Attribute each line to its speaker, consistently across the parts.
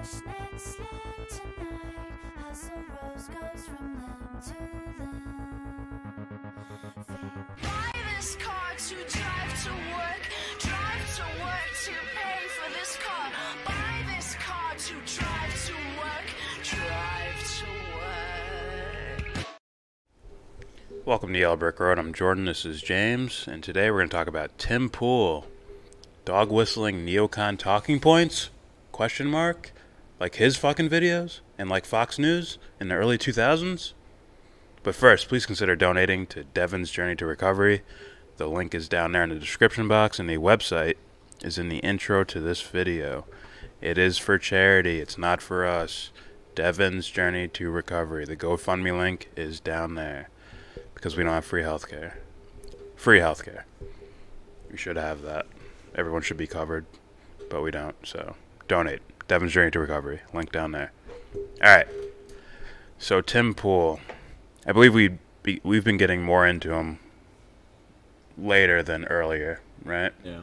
Speaker 1: Fishnets learn tonight as the rose goes from limb to limb. Buy this car to drive to work to pay for this car. Buy this car to drive to work.
Speaker 2: Welcome to Yellow Brick Road. I'm Jordan. This is James, and today we're going to talk about Tim Pool. Dog whistling NeoCon talking points? Question mark? Like his fucking videos? And like Fox News in the early 2000s? But first, please consider donating to Devon's Journey to Recovery. The link is down there in the description box, and the website is in the intro to this video. It is for charity. It's not for us. Devon's Journey to Recovery. The GoFundMe link is down there. Because we don't have free healthcare. Free healthcare. We should have that. Everyone should be covered, but we don't. So donate. Devon's Journey to Recovery. Link down there. All right. So Tim Pool, I believe we've been getting more into him later than earlier, right?
Speaker 3: Yeah.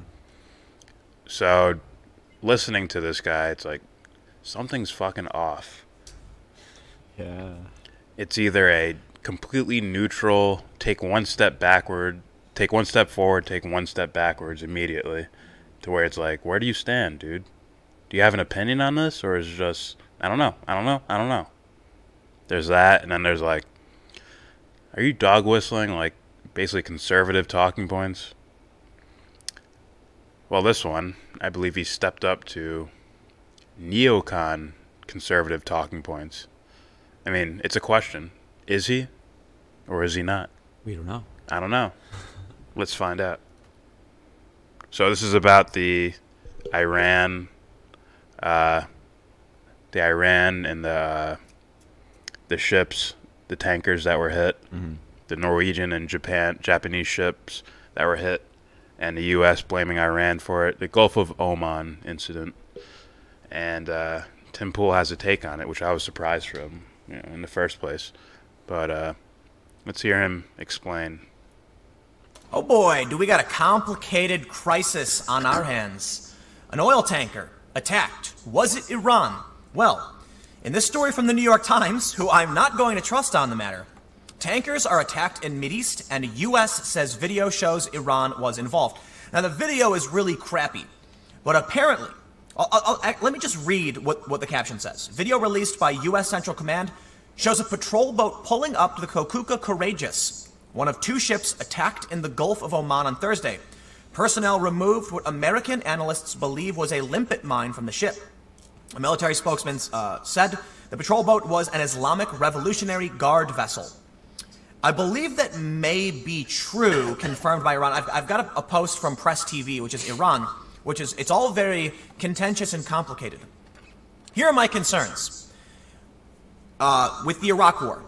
Speaker 2: So listening to this guy, it's like something's fucking off.
Speaker 3: Yeah.
Speaker 2: It's either a completely neutral, take one step forward, take one step backwards immediately, to where it's like, where do you stand, dude? Do you have an opinion on this, or is it just, I don't know. There's that, and then there's like, are you dog whistling, like, basically conservative talking points? Well, this one, I believe he stepped up to NeoCon conservative talking points. I mean, it's a question. Is he, or is he not?
Speaker 3: We don't know.
Speaker 2: I don't know. Let's find out. So this is about the Iran and the ships, the tankers that were hit, the Norwegian and Japanese ships that were hit, and the U.S. blaming Iran for it, the Gulf of Oman incident. And Tim Pool has a take on it, which I was surprised from, in the first place. But let's hear him explain.
Speaker 4: Oh boy, do we got a complicated crisis on our hands. An oil tanker attacked. Was it Iran? Well, in this story from the New York Times, who I'm not going to trust on the matter, tankers are attacked in Mideast, and the U.S. says video shows Iran was involved. Now, the video is really crappy, but apparently, let me just read what the caption says. Video released by U.S. Central Command shows a patrol boat pulling up to the Kokuka Courageous, one of two ships attacked in the Gulf of Oman on Thursday. Personnel removed what American analysts believe was a limpet mine from the ship. A military spokesman said the patrol boat was an Islamic Revolutionary Guard vessel. I believe that may be true, confirmed by Iran. I've got a post from Press TV, which is Iran, it's all very contentious and complicated. Here are my concerns. With the Iraq War,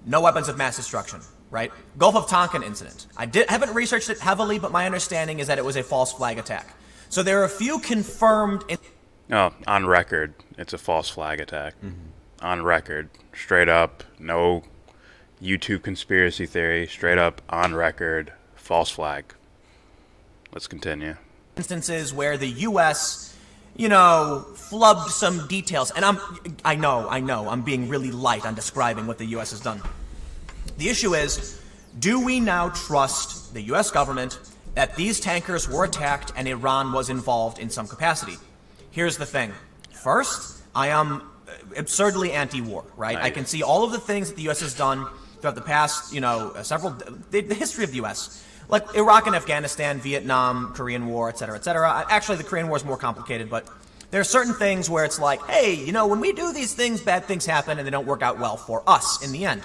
Speaker 4: no weapons of mass destruction, right? Gulf of Tonkin incident. I haven't researched it heavily, but my understanding is that it was a false flag attack. So there are a few confirmed...
Speaker 2: Oh, on record, it's a false flag attack. On record. Straight up, no YouTube conspiracy theory. Straight up, on record, false flag. Let's continue.
Speaker 4: Instances where the U.S., flubbed some details. And I know, I'm being really light on describing what the U.S. has done. The issue is, do we now trust the U.S. government that these tankers were attacked and Iran was involved in some capacity? Here's the thing. First, I am absurdly anti-war, right? I can see all of the things that the U.S. has done throughout the past, the history of the U.S., like Iraq and Afghanistan, Vietnam, Korean War, etc., etc. Actually, the Korean War is more complicated, but there are certain things where it's like, hey, when we do these things, bad things happen, and they don't work out well for us in the end.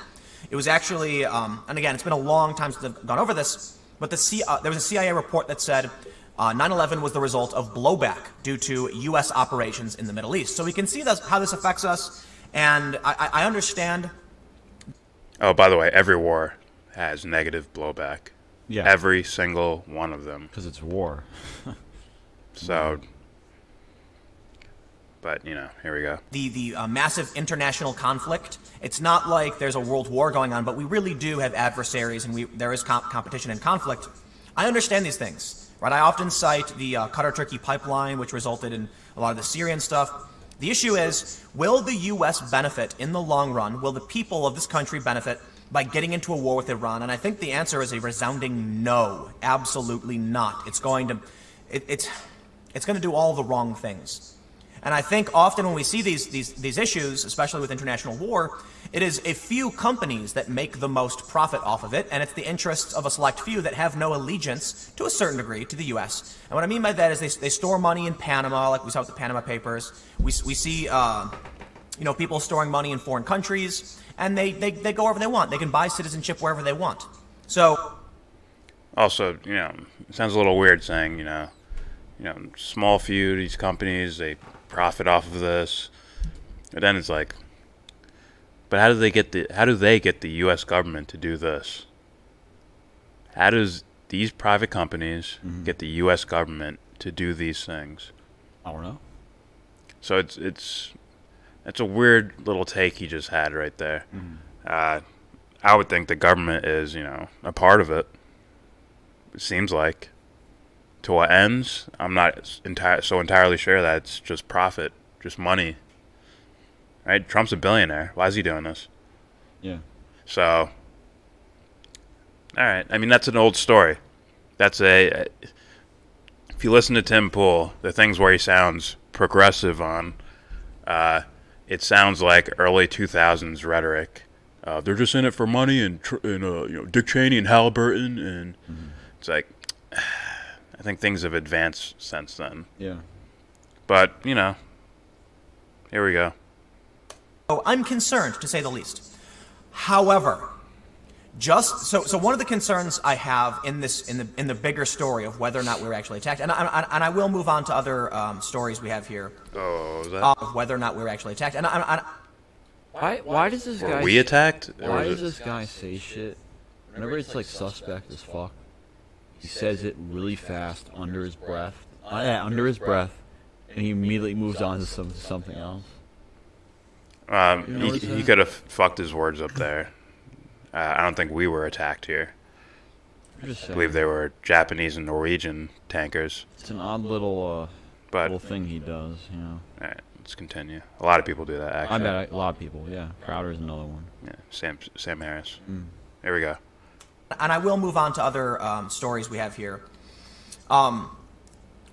Speaker 4: It was actually, and again, it's been a long time since I've gone over this, but there was a CIA report that said 9/11 was the result of blowback due to U.S. operations in the Middle East. So we can see how this affects us, and I understand.
Speaker 2: Oh, by the way, every war has negative blowback.
Speaker 3: Yeah.
Speaker 2: Every single one of them.
Speaker 3: Because it's war.
Speaker 2: So, but, here we go.
Speaker 4: The massive international conflict, it's not like there's a world war going on, but we really do have adversaries, and there is competition and conflict. I understand these things, right? I often cite the Qatar-Turkey pipeline, which resulted in a lot of the Syrian stuff. The issue is, will the U.S. benefit in the long run? Will the people of this country benefit by getting into a war with Iran? And I think the answer is a resounding no. Absolutely not. It's going to do all the wrong things. And I think often when we see these issues, especially with international war, it is a few companies that make the most profit off of it, and it's the interests of a select few that have no allegiance, to a certain degree, to the U.S. And what I mean by that is they store money in Panama, like we saw with the Panama Papers. We see people storing money in foreign countries, and they go wherever they want. They can buy citizenship wherever they want. So,
Speaker 2: also, it sounds a little weird saying, small few of these companies, they profit off of this. And then it's like, but how do they get the U.S. government to do this? How does these private companies get the U.S. government to do these things?
Speaker 3: I don't know.
Speaker 2: So it's a weird little take he just had right there. I would think the government is, a part of it. It seems like. To what ends? I'm not entirely sure that it's just profit, just money. Right? Trump's a billionaire. Why is he doing this?
Speaker 3: Yeah.
Speaker 2: So, all right. I mean, that's an old story. If you listen to Tim Pool, the things where he sounds progressive on, it sounds like early 2000s rhetoric. They're just in it for money, and Dick Cheney and Halliburton, and it's like, I think things have advanced since then.
Speaker 3: Yeah.
Speaker 2: But, here we go.
Speaker 4: I'm concerned, to say the least. However, so one of the concerns I have in the bigger story of whether or not we were actually attacked, and I will move on to other stories we have here.
Speaker 2: Oh, was that?
Speaker 4: Of whether or not we were actually attacked, and
Speaker 3: Why does this guy?
Speaker 2: Were we attacked?
Speaker 3: Why does this guy say shit? Whenever it's like suspect as fuck, he says it really fast under his breath. And he immediately moves on to something else.
Speaker 2: He could have fucked his words up there. I don't think we were attacked here. I believe they were Japanese and Norwegian tankers.
Speaker 3: It's an odd little thing he does,
Speaker 2: All right, let's continue. A lot of people do that, actually.
Speaker 3: I bet a lot of people, yeah. Crowder's another one.
Speaker 2: Yeah, Sam Harris. Here we go.
Speaker 4: And I will move on to other stories we have here. One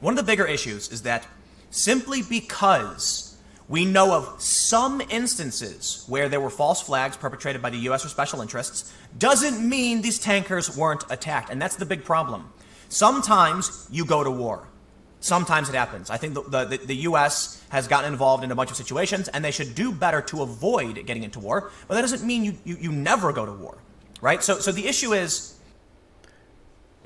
Speaker 4: of the bigger issues is that simply because we know of some instances where there were false flags perpetrated by the U.S. or special interests doesn't mean these tankers weren't attacked. And that's the big problem. Sometimes you go to war. Sometimes it happens. I think the U.S. has gotten involved in a bunch of situations, and they should do better to avoid getting into war. But that doesn't mean you never go to war. Right? So the issue is...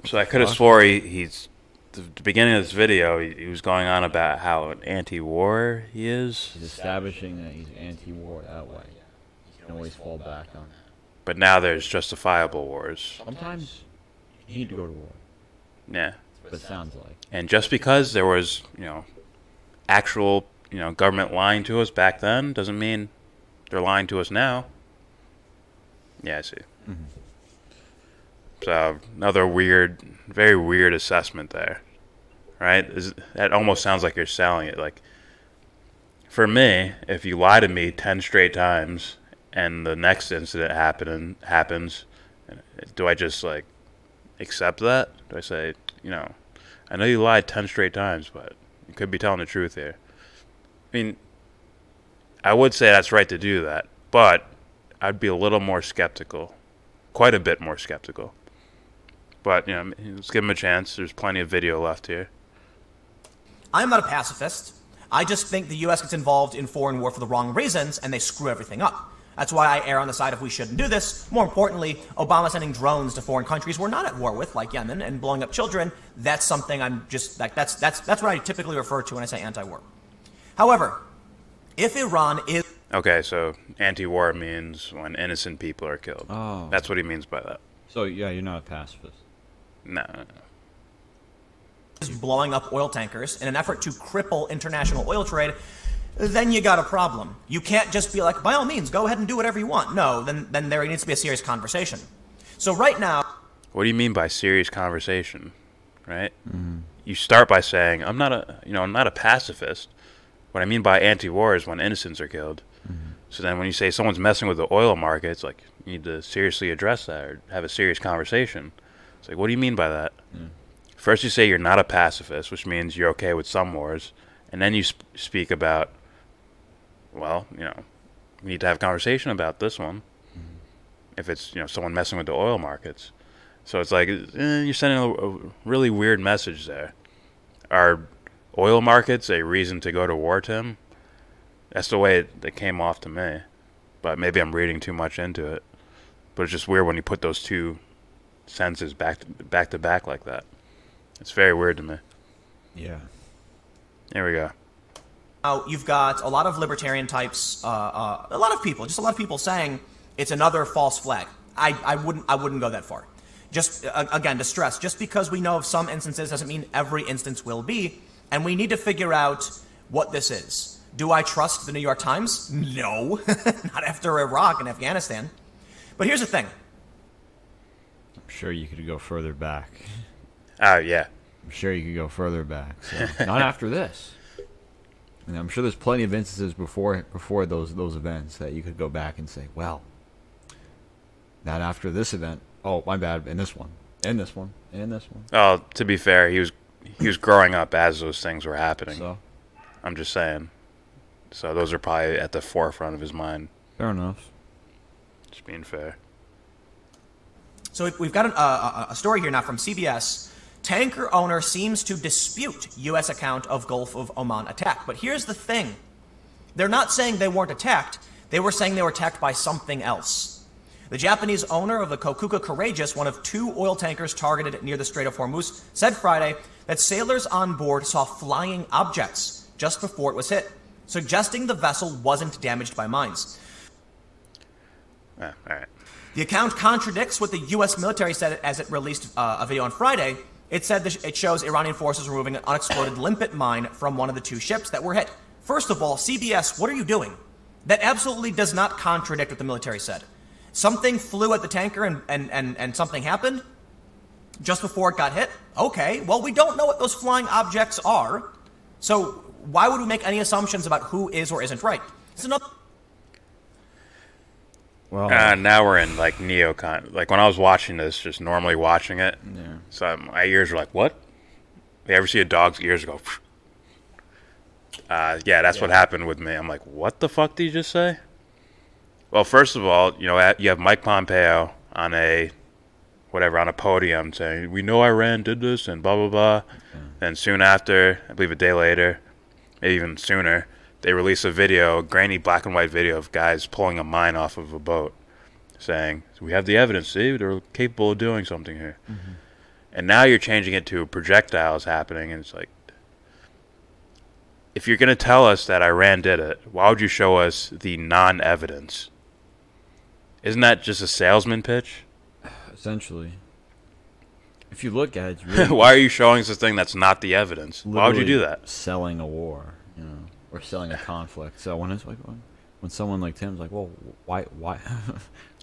Speaker 2: So I could have swore he's... The beginning of this video, he was going on about how anti-war he is.
Speaker 3: He's establishing that he's anti-war that way. He can always fall back on that.
Speaker 2: But now there's justifiable wars.
Speaker 3: Sometimes you need to go to war.
Speaker 2: Yeah.
Speaker 3: But it sounds like.
Speaker 2: And just because there was, actual, government lying to us back then doesn't mean they're lying to us now. Yeah, I see. So another very weird assessment there, right? That almost sounds like you're selling it. Like, for me, if you lie to me 10 straight times and the next incident happens, do I just accept that? Do I say, I know you lied 10 straight times, but you could be telling the truth here? I mean, I would say that's right to do that, but I'd be a little more skeptical, quite a bit more skeptical. But, let's give him a chance. There's plenty of video left here.
Speaker 4: I'm not a pacifist. I just think the U.S. gets involved in foreign war for the wrong reasons, and they screw everything up. That's why I err on the side of we shouldn't do this. More importantly, Obama sending drones to foreign countries we're not at war with, like Yemen, and blowing up children, that's something I'm just, that's what I typically refer to when I say anti-war. However, if Iran is...
Speaker 2: Okay, so anti-war means when innocent people are killed.
Speaker 3: Oh.
Speaker 2: That's what he means by that.
Speaker 3: So, yeah, you're not a pacifist.
Speaker 2: No.
Speaker 4: Is blowing up oil tankers in an effort to cripple international oil trade, then you got a problem. You can't just be like, by all means, go ahead and do whatever you want. No, then there needs to be a serious conversation. So right now...
Speaker 2: What do you mean by serious conversation, right? You start by saying, I'm not a pacifist. What I mean by anti-war is when innocents are killed. So then when you say someone's messing with the oil market, it's like you need to seriously address that or have a serious conversation. It's like, what do you mean by that? First you say you're not a pacifist, which means you're okay with some wars. And then you speak about, well, you know, we need to have a conversation about this one. If it's, you know, someone messing with the oil markets. So it's like, you're sending a really weird message there. Are oil markets a reason to go to war, Tim? That's the way it came off to me. But maybe I'm reading too much into it. But it's just weird when you put those two sentences back to back like that. It's very weird to me.
Speaker 3: Yeah.
Speaker 2: There we go.
Speaker 4: Now, you've got a lot of libertarian types, a lot of people saying it's another false flag. I wouldn't go that far. Just, again, to stress, just because we know of some instances doesn't mean every instance will be, and we need to figure out what this is. Do I trust the New York Times? No. Not after Iraq and Afghanistan. But here's the thing.
Speaker 3: I'm sure you could go further back.
Speaker 2: Yeah.
Speaker 3: I'm sure you could go further back. So not after this. And I'm sure there's plenty of instances before those events that you could go back and say, well, not after this event. Oh, my bad. And this one, and this one, and this one.
Speaker 2: Oh, to be fair, he was growing up as those things were happening.
Speaker 3: So
Speaker 2: I'm just saying. So those are probably at the forefront of his mind.
Speaker 3: fair enough.
Speaker 2: Just being fair.
Speaker 4: So we've got a story here now from CBS. Tanker owner seems to dispute U.S. account of Gulf of Oman attack. But here's the thing. They're not saying they weren't attacked. They were saying they were attacked by something else. The Japanese owner of the Kokuka Courageous, one of 2 oil tankers targeted near the Strait of Hormuz, said Friday that sailors on board saw flying objects just before it was hit, suggesting the vessel wasn't damaged by mines.
Speaker 2: All right.
Speaker 4: The account contradicts what the U.S. military said as it released a video on Friday. It said it shows Iranian forces removing an unexploded limpet mine from one of the 2 ships that were hit. First of all, CBS, what are you doing? That absolutely does not contradict what the military said. Something flew at the tanker and something happened just before it got hit? Okay, well, we don't know what those flying objects are, so why would we make any assumptions about who is or isn't right? It's another...
Speaker 3: Well,
Speaker 2: Now we're in, like, NeoCon. Like, when I was watching this, just normally watching it,
Speaker 3: yeah.
Speaker 2: so my ears were like, what? You ever see a dog's ears go... yeah, that's what happened with me. I'm like, what the fuck did you just say? Well, first of all, you know, you have Mike Pompeo on a podium saying, we know Iran did this and blah, blah, blah. And soon after, I believe a day later, maybe even sooner, they release a video, a grainy black and white video of guys pulling a mine off of a boat, saying, we have the evidence, see, they're capable of doing something here. And now you're changing it to projectiles happening, and it's like, if you're going to tell us that Iran did it, why would you show us the non-evidence? Isn't that just a salesman pitch?
Speaker 3: Essentially. If you look at it, it's really
Speaker 2: Why are you showing us this thing that's not the evidence? Why would you do that?
Speaker 3: Selling a war, or selling a conflict. So when it's like when someone like Tim's like, well, why
Speaker 2: CBS,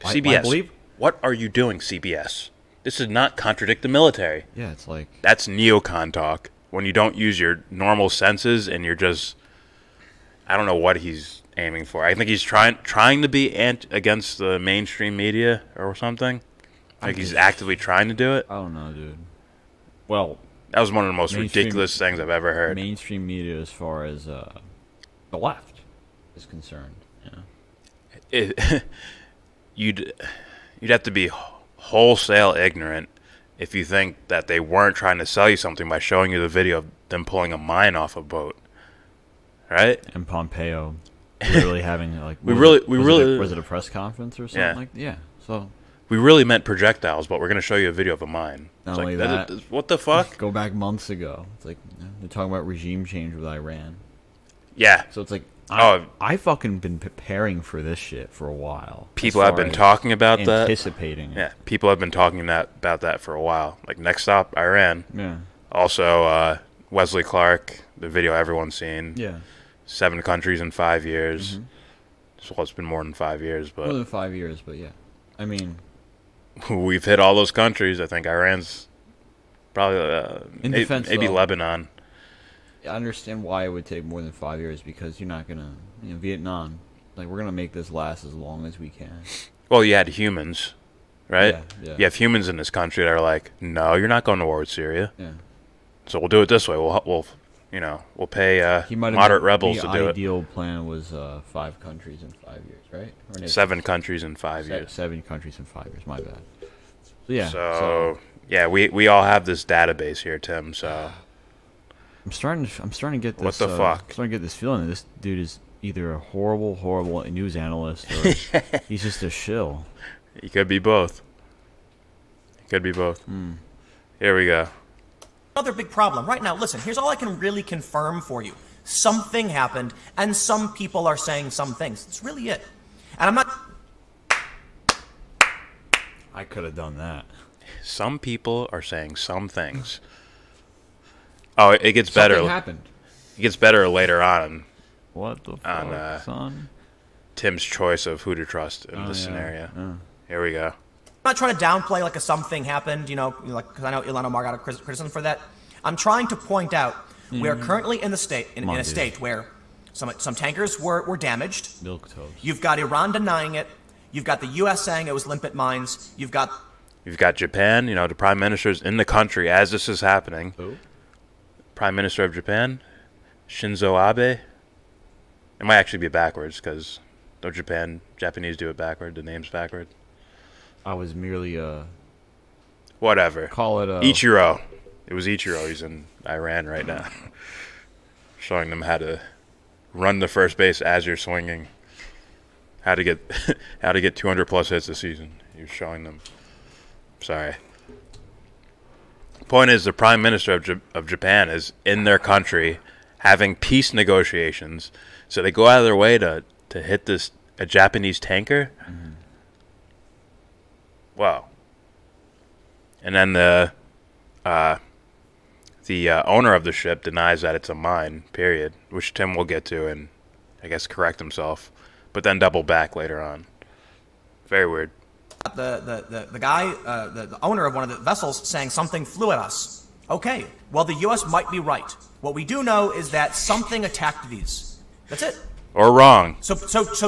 Speaker 3: why believe?
Speaker 2: What are you doing, CBS? This does not contradict the military.
Speaker 3: Yeah, it's like
Speaker 2: That's NeoCon talk. When you don't use your normal senses and you're just, I don't know what he's aiming for. I think he's trying to be against the mainstream media or something. Like he's actively trying to do it.
Speaker 3: I don't know, dude. Well,
Speaker 2: that was one of the most ridiculous things I've ever heard.
Speaker 3: Mainstream media, as far as the left is concerned,
Speaker 2: You'd have to be wholesale ignorant if you think that they weren't trying to sell you something by showing you the video of them pulling a mine off a boat, right?
Speaker 3: And Pompeo literally having like was it a press conference or something? So
Speaker 2: we really meant projectiles, but we're going to show you a video of a mine.
Speaker 3: Not
Speaker 2: It's
Speaker 3: only
Speaker 2: like,
Speaker 3: that,
Speaker 2: what the fuck?
Speaker 3: Go back months ago. It's like they're talking about regime change with Iran.
Speaker 2: Yeah.
Speaker 3: So it's like
Speaker 2: Oh.
Speaker 3: I fucking been preparing for this shit for a while.
Speaker 2: People have been talking about that.
Speaker 3: Anticipating it.
Speaker 2: Yeah, people have been talking about that for a while. Like, next stop, Iran.
Speaker 3: Yeah.
Speaker 2: Also, Wesley Clark, the video everyone's seen.
Speaker 3: Yeah.
Speaker 2: 7 countries in 5 years. Well, it's been more than 5 years, but...
Speaker 3: More than 5 years, but yeah. I mean...
Speaker 2: We've hit all those countries. I think Iran's probably... maybe
Speaker 3: though,
Speaker 2: Lebanon.
Speaker 3: I understand why it would take more than 5 years, because you're not gonna, Vietnam. Like, we're gonna make this last as long as we can.
Speaker 2: Well, you had humans, right?
Speaker 3: Yeah.
Speaker 2: You have humans in this country that are like, no, you're not going to war with Syria.
Speaker 3: Yeah.
Speaker 2: So we'll do it this way. We'll pay moderate rebels to do
Speaker 3: The
Speaker 2: it.
Speaker 3: ideal plan was 5 countries in 5 years, right? Or
Speaker 2: 7 countries in 5 years.
Speaker 3: 7 countries in 5 years. My bad. So yeah.
Speaker 2: So yeah, we all have this database here, Tim. So
Speaker 3: I'm starting to get this.
Speaker 2: What the fuck?
Speaker 3: I'm starting to get this feeling that this dude is either a horrible news analyst, or he's just a shill.
Speaker 2: he could be both. Here we go.
Speaker 4: Another big problem. Right now, listen, here's all I can really confirm for you. Something happened, and some people are saying some things. That's really it. And I'm not...
Speaker 3: I could have done that.
Speaker 2: Some people are saying some things. Oh, it gets better.
Speaker 3: Something happened.
Speaker 2: It gets better later on.
Speaker 3: What the fuck, son?
Speaker 2: Tim's choice of who to trust in this scenario.
Speaker 3: Yeah.
Speaker 2: Here we go.
Speaker 4: I'm not trying to downplay like a something happened, because I know Ilhan Omar got a criticism for that. I'm trying to point out we are currently in a state where some tankers were damaged.
Speaker 3: Milk toast.
Speaker 4: You've got Iran denying it. You've got the U.S. saying it was limpet mines. You've got
Speaker 2: Japan. The prime minister's in the country as this is happening.
Speaker 3: Who?
Speaker 2: Prime Minister of Japan, Shinzo Abe. It might actually be backwards, because Japanese do it backward. The name's backward.
Speaker 3: I was merely
Speaker 2: Whatever.
Speaker 3: call it
Speaker 2: Ichiro. It was Ichiro. He's in Iran right now. Showing them how to run the first base as you're swinging. How to get 200 plus hits a season. He was showing them. Sorry. Point is, the Prime Minister of Japan is in their country having peace negotiations. So they go out of their way to hit a Japanese tanker.
Speaker 3: Mm-hmm.
Speaker 2: Wow. And then the owner of the ship denies that it's a mine, period, which Tim will get to and I guess correct himself, but then double back later on. Very weird.
Speaker 4: the guy, the owner of one of the vessels saying something flew at us. Okay, well, the U.S. might be right. What we do know is that something attacked these. That's it.
Speaker 2: Or wrong.
Speaker 4: So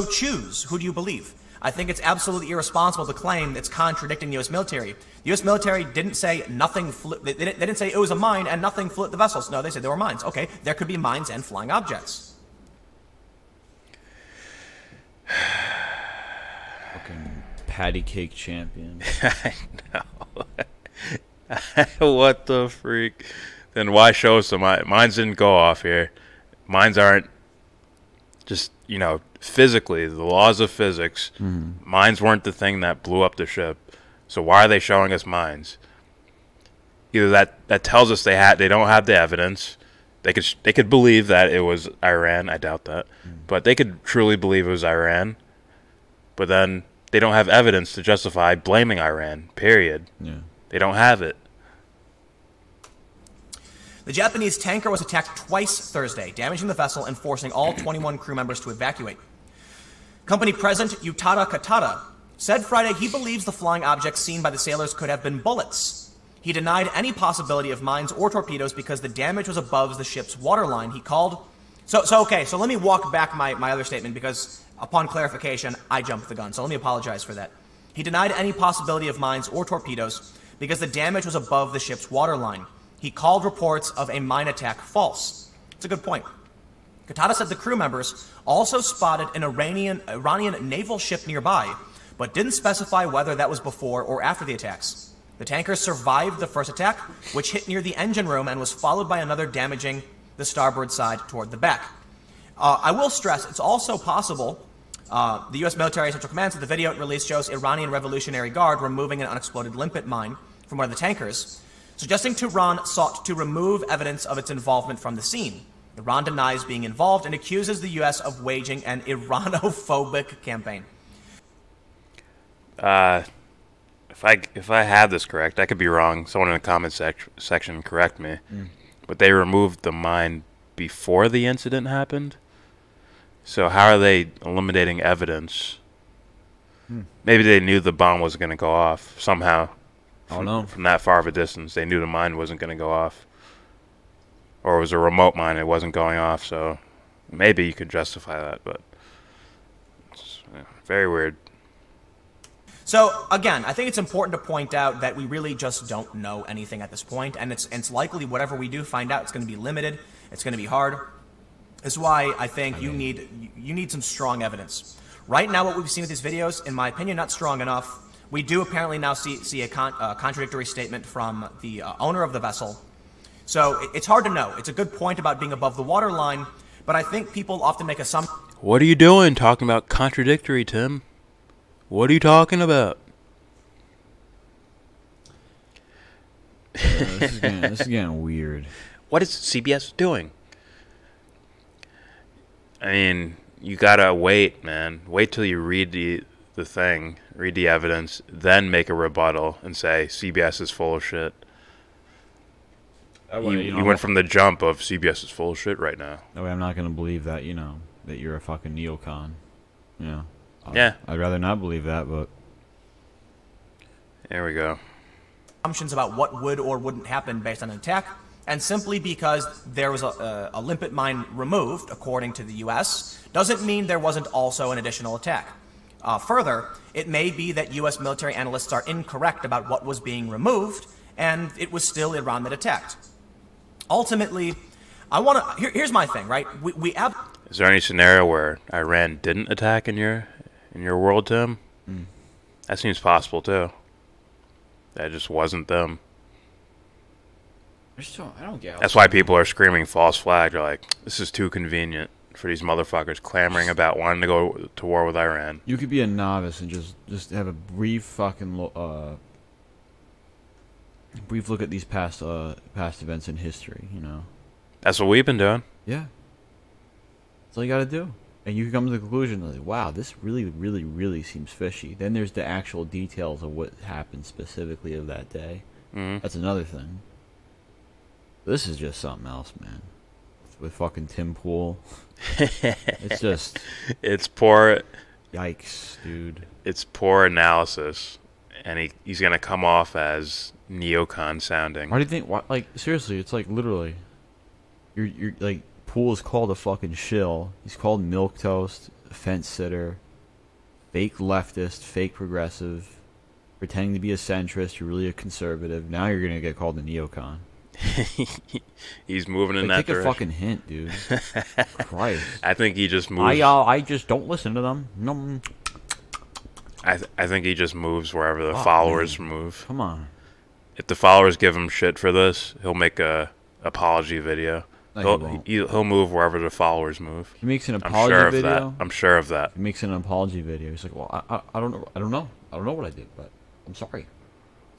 Speaker 4: choose. Who do you believe? I think it's absolutely irresponsible to claim it's contradicting the U.S. military. The U.S. military didn't say nothing flew. They didn't say it was a mine and nothing flew at the vessels. No, they said there were mines. Okay, there could be mines and flying objects.
Speaker 3: fucking patty cake champion.
Speaker 2: I know. What the freak? Then why show some mines didn't go off here? Mines aren't just, physically, the laws of physics.
Speaker 3: Mm-hmm.
Speaker 2: Mines weren't the thing that blew up the ship. So why are they showing us mines? Either that tells us they don't have the evidence. They could believe that it was Iran. I doubt that. But they could truly believe it was Iran. But then they don't have evidence to justify blaming Iran, period.
Speaker 3: Yeah.
Speaker 2: They don't have it.
Speaker 4: The Japanese tanker was attacked twice Thursday, damaging the vessel and forcing all 21 crew members to evacuate. Company President Utada Katada said Friday he believes the flying objects seen by the sailors could have been bullets. He denied any possibility of mines or torpedoes because the damage was above the ship's waterline. He called... So let me walk back my other statement because upon clarification, I jumped the gun. So let me apologize for that. He denied any possibility of mines or torpedoes because the damage was above the ship's waterline. He called reports of a mine attack false. It's a good point. Katada said the crew members also spotted an Iranian naval ship nearby, but didn't specify whether that was before or after the attacks. The tanker survived the first attack, which hit near the engine room and was followed by another damaging the starboard side toward the back. I will stress, it's also possible, the U.S. Military Central Command said the video it released shows Iranian Revolutionary Guard removing an unexploded limpet mine from one of the tankers, suggesting Tehran sought to remove evidence of its involvement from the scene. Iran denies being involved and accuses the U.S. of waging an Iranophobic campaign.
Speaker 2: If I have this correct, I could be wrong. Someone in the comment section correct me. But they removed the mine before the incident happened. So how are they eliminating evidence? Maybe they knew the bomb was going to go off somehow.
Speaker 3: I don't know.
Speaker 2: From that far of a distance, they knew the mine wasn't going to go off. Or it was a remote mine, it wasn't going off, so maybe you could justify that, but it's very weird.
Speaker 4: So, again, I think it's important to point out that we really just don't know anything at this point, and it's likely whatever we do find out, it's going to be limited, it's going to be hard. This is why I think you need some strong evidence. Right now, what we've seen with these videos, in my opinion, not strong enough. We do apparently now see a contradictory statement from the owner of the vessel. So it's hard to know. It's a good point about being above the waterline, but I think people often make assumptions.
Speaker 2: What are you doing talking about contradictory, Tim? What are you talking about?
Speaker 3: This is getting weird.
Speaker 2: What is CBS doing? I mean, you gotta wait, man. Wait till you read the thing, read the evidence, then make a rebuttal and say CBS is full of shit. You went from the jump of CBS is full of shit right now.
Speaker 3: No way, I'm not gonna believe that. That you're a fucking neocon. Yeah. I'd rather not believe that, but
Speaker 2: there we go.
Speaker 4: Assumptions about what would or wouldn't happen based on an attack, and simply because there was a limpet mine removed, according to the U.S., doesn't mean there wasn't also an additional attack. Further, it may be that U.S. military analysts are incorrect about what was being removed, and it was still Iran that attacked. Ultimately, here's my thing, right?
Speaker 2: Is there any scenario where Iran didn't attack in your world, Tim? That seems possible too. That just wasn't them.
Speaker 3: I don't get.
Speaker 2: That's why people are screaming false flag. They're like, this is too convenient for these motherfuckers clamoring about wanting to go to war with Iran.
Speaker 3: You could be a novice and just have a brief fucking brief look at these past events in history.
Speaker 2: That's what we've been doing.
Speaker 3: Yeah. That's all you got to do. And you can come to the conclusion, like, wow, this really, really, really seems fishy. Then there's the actual details of what happened specifically of that day. That's another thing. This is just something else, man. With fucking Tim Pool. It's just...
Speaker 2: It's poor...
Speaker 3: Yikes, dude.
Speaker 2: It's poor analysis. And he's going to come off as neocon sounding.
Speaker 3: Why do you think... Like, seriously, it's like, literally... You're like... Pool is called a fucking shill. He's called milquetoast, a fence sitter, fake leftist, fake progressive, pretending to be a centrist. You're really a conservative. Now you're gonna get called a neocon.
Speaker 2: He's moving in that
Speaker 3: direction. Take a fucking hint, dude. Christ.
Speaker 2: I think he just moves.
Speaker 3: I just don't listen to them. No.
Speaker 2: I think he just moves wherever the followers move.
Speaker 3: Come on.
Speaker 2: If the followers give him shit for this, he'll make a apology video.
Speaker 3: No,
Speaker 2: he'll move wherever the followers move.
Speaker 3: He makes an apology video.
Speaker 2: I'm sure of that.
Speaker 3: He makes an apology video. He's like, well, I don't know. I don't know what I did, but I'm sorry.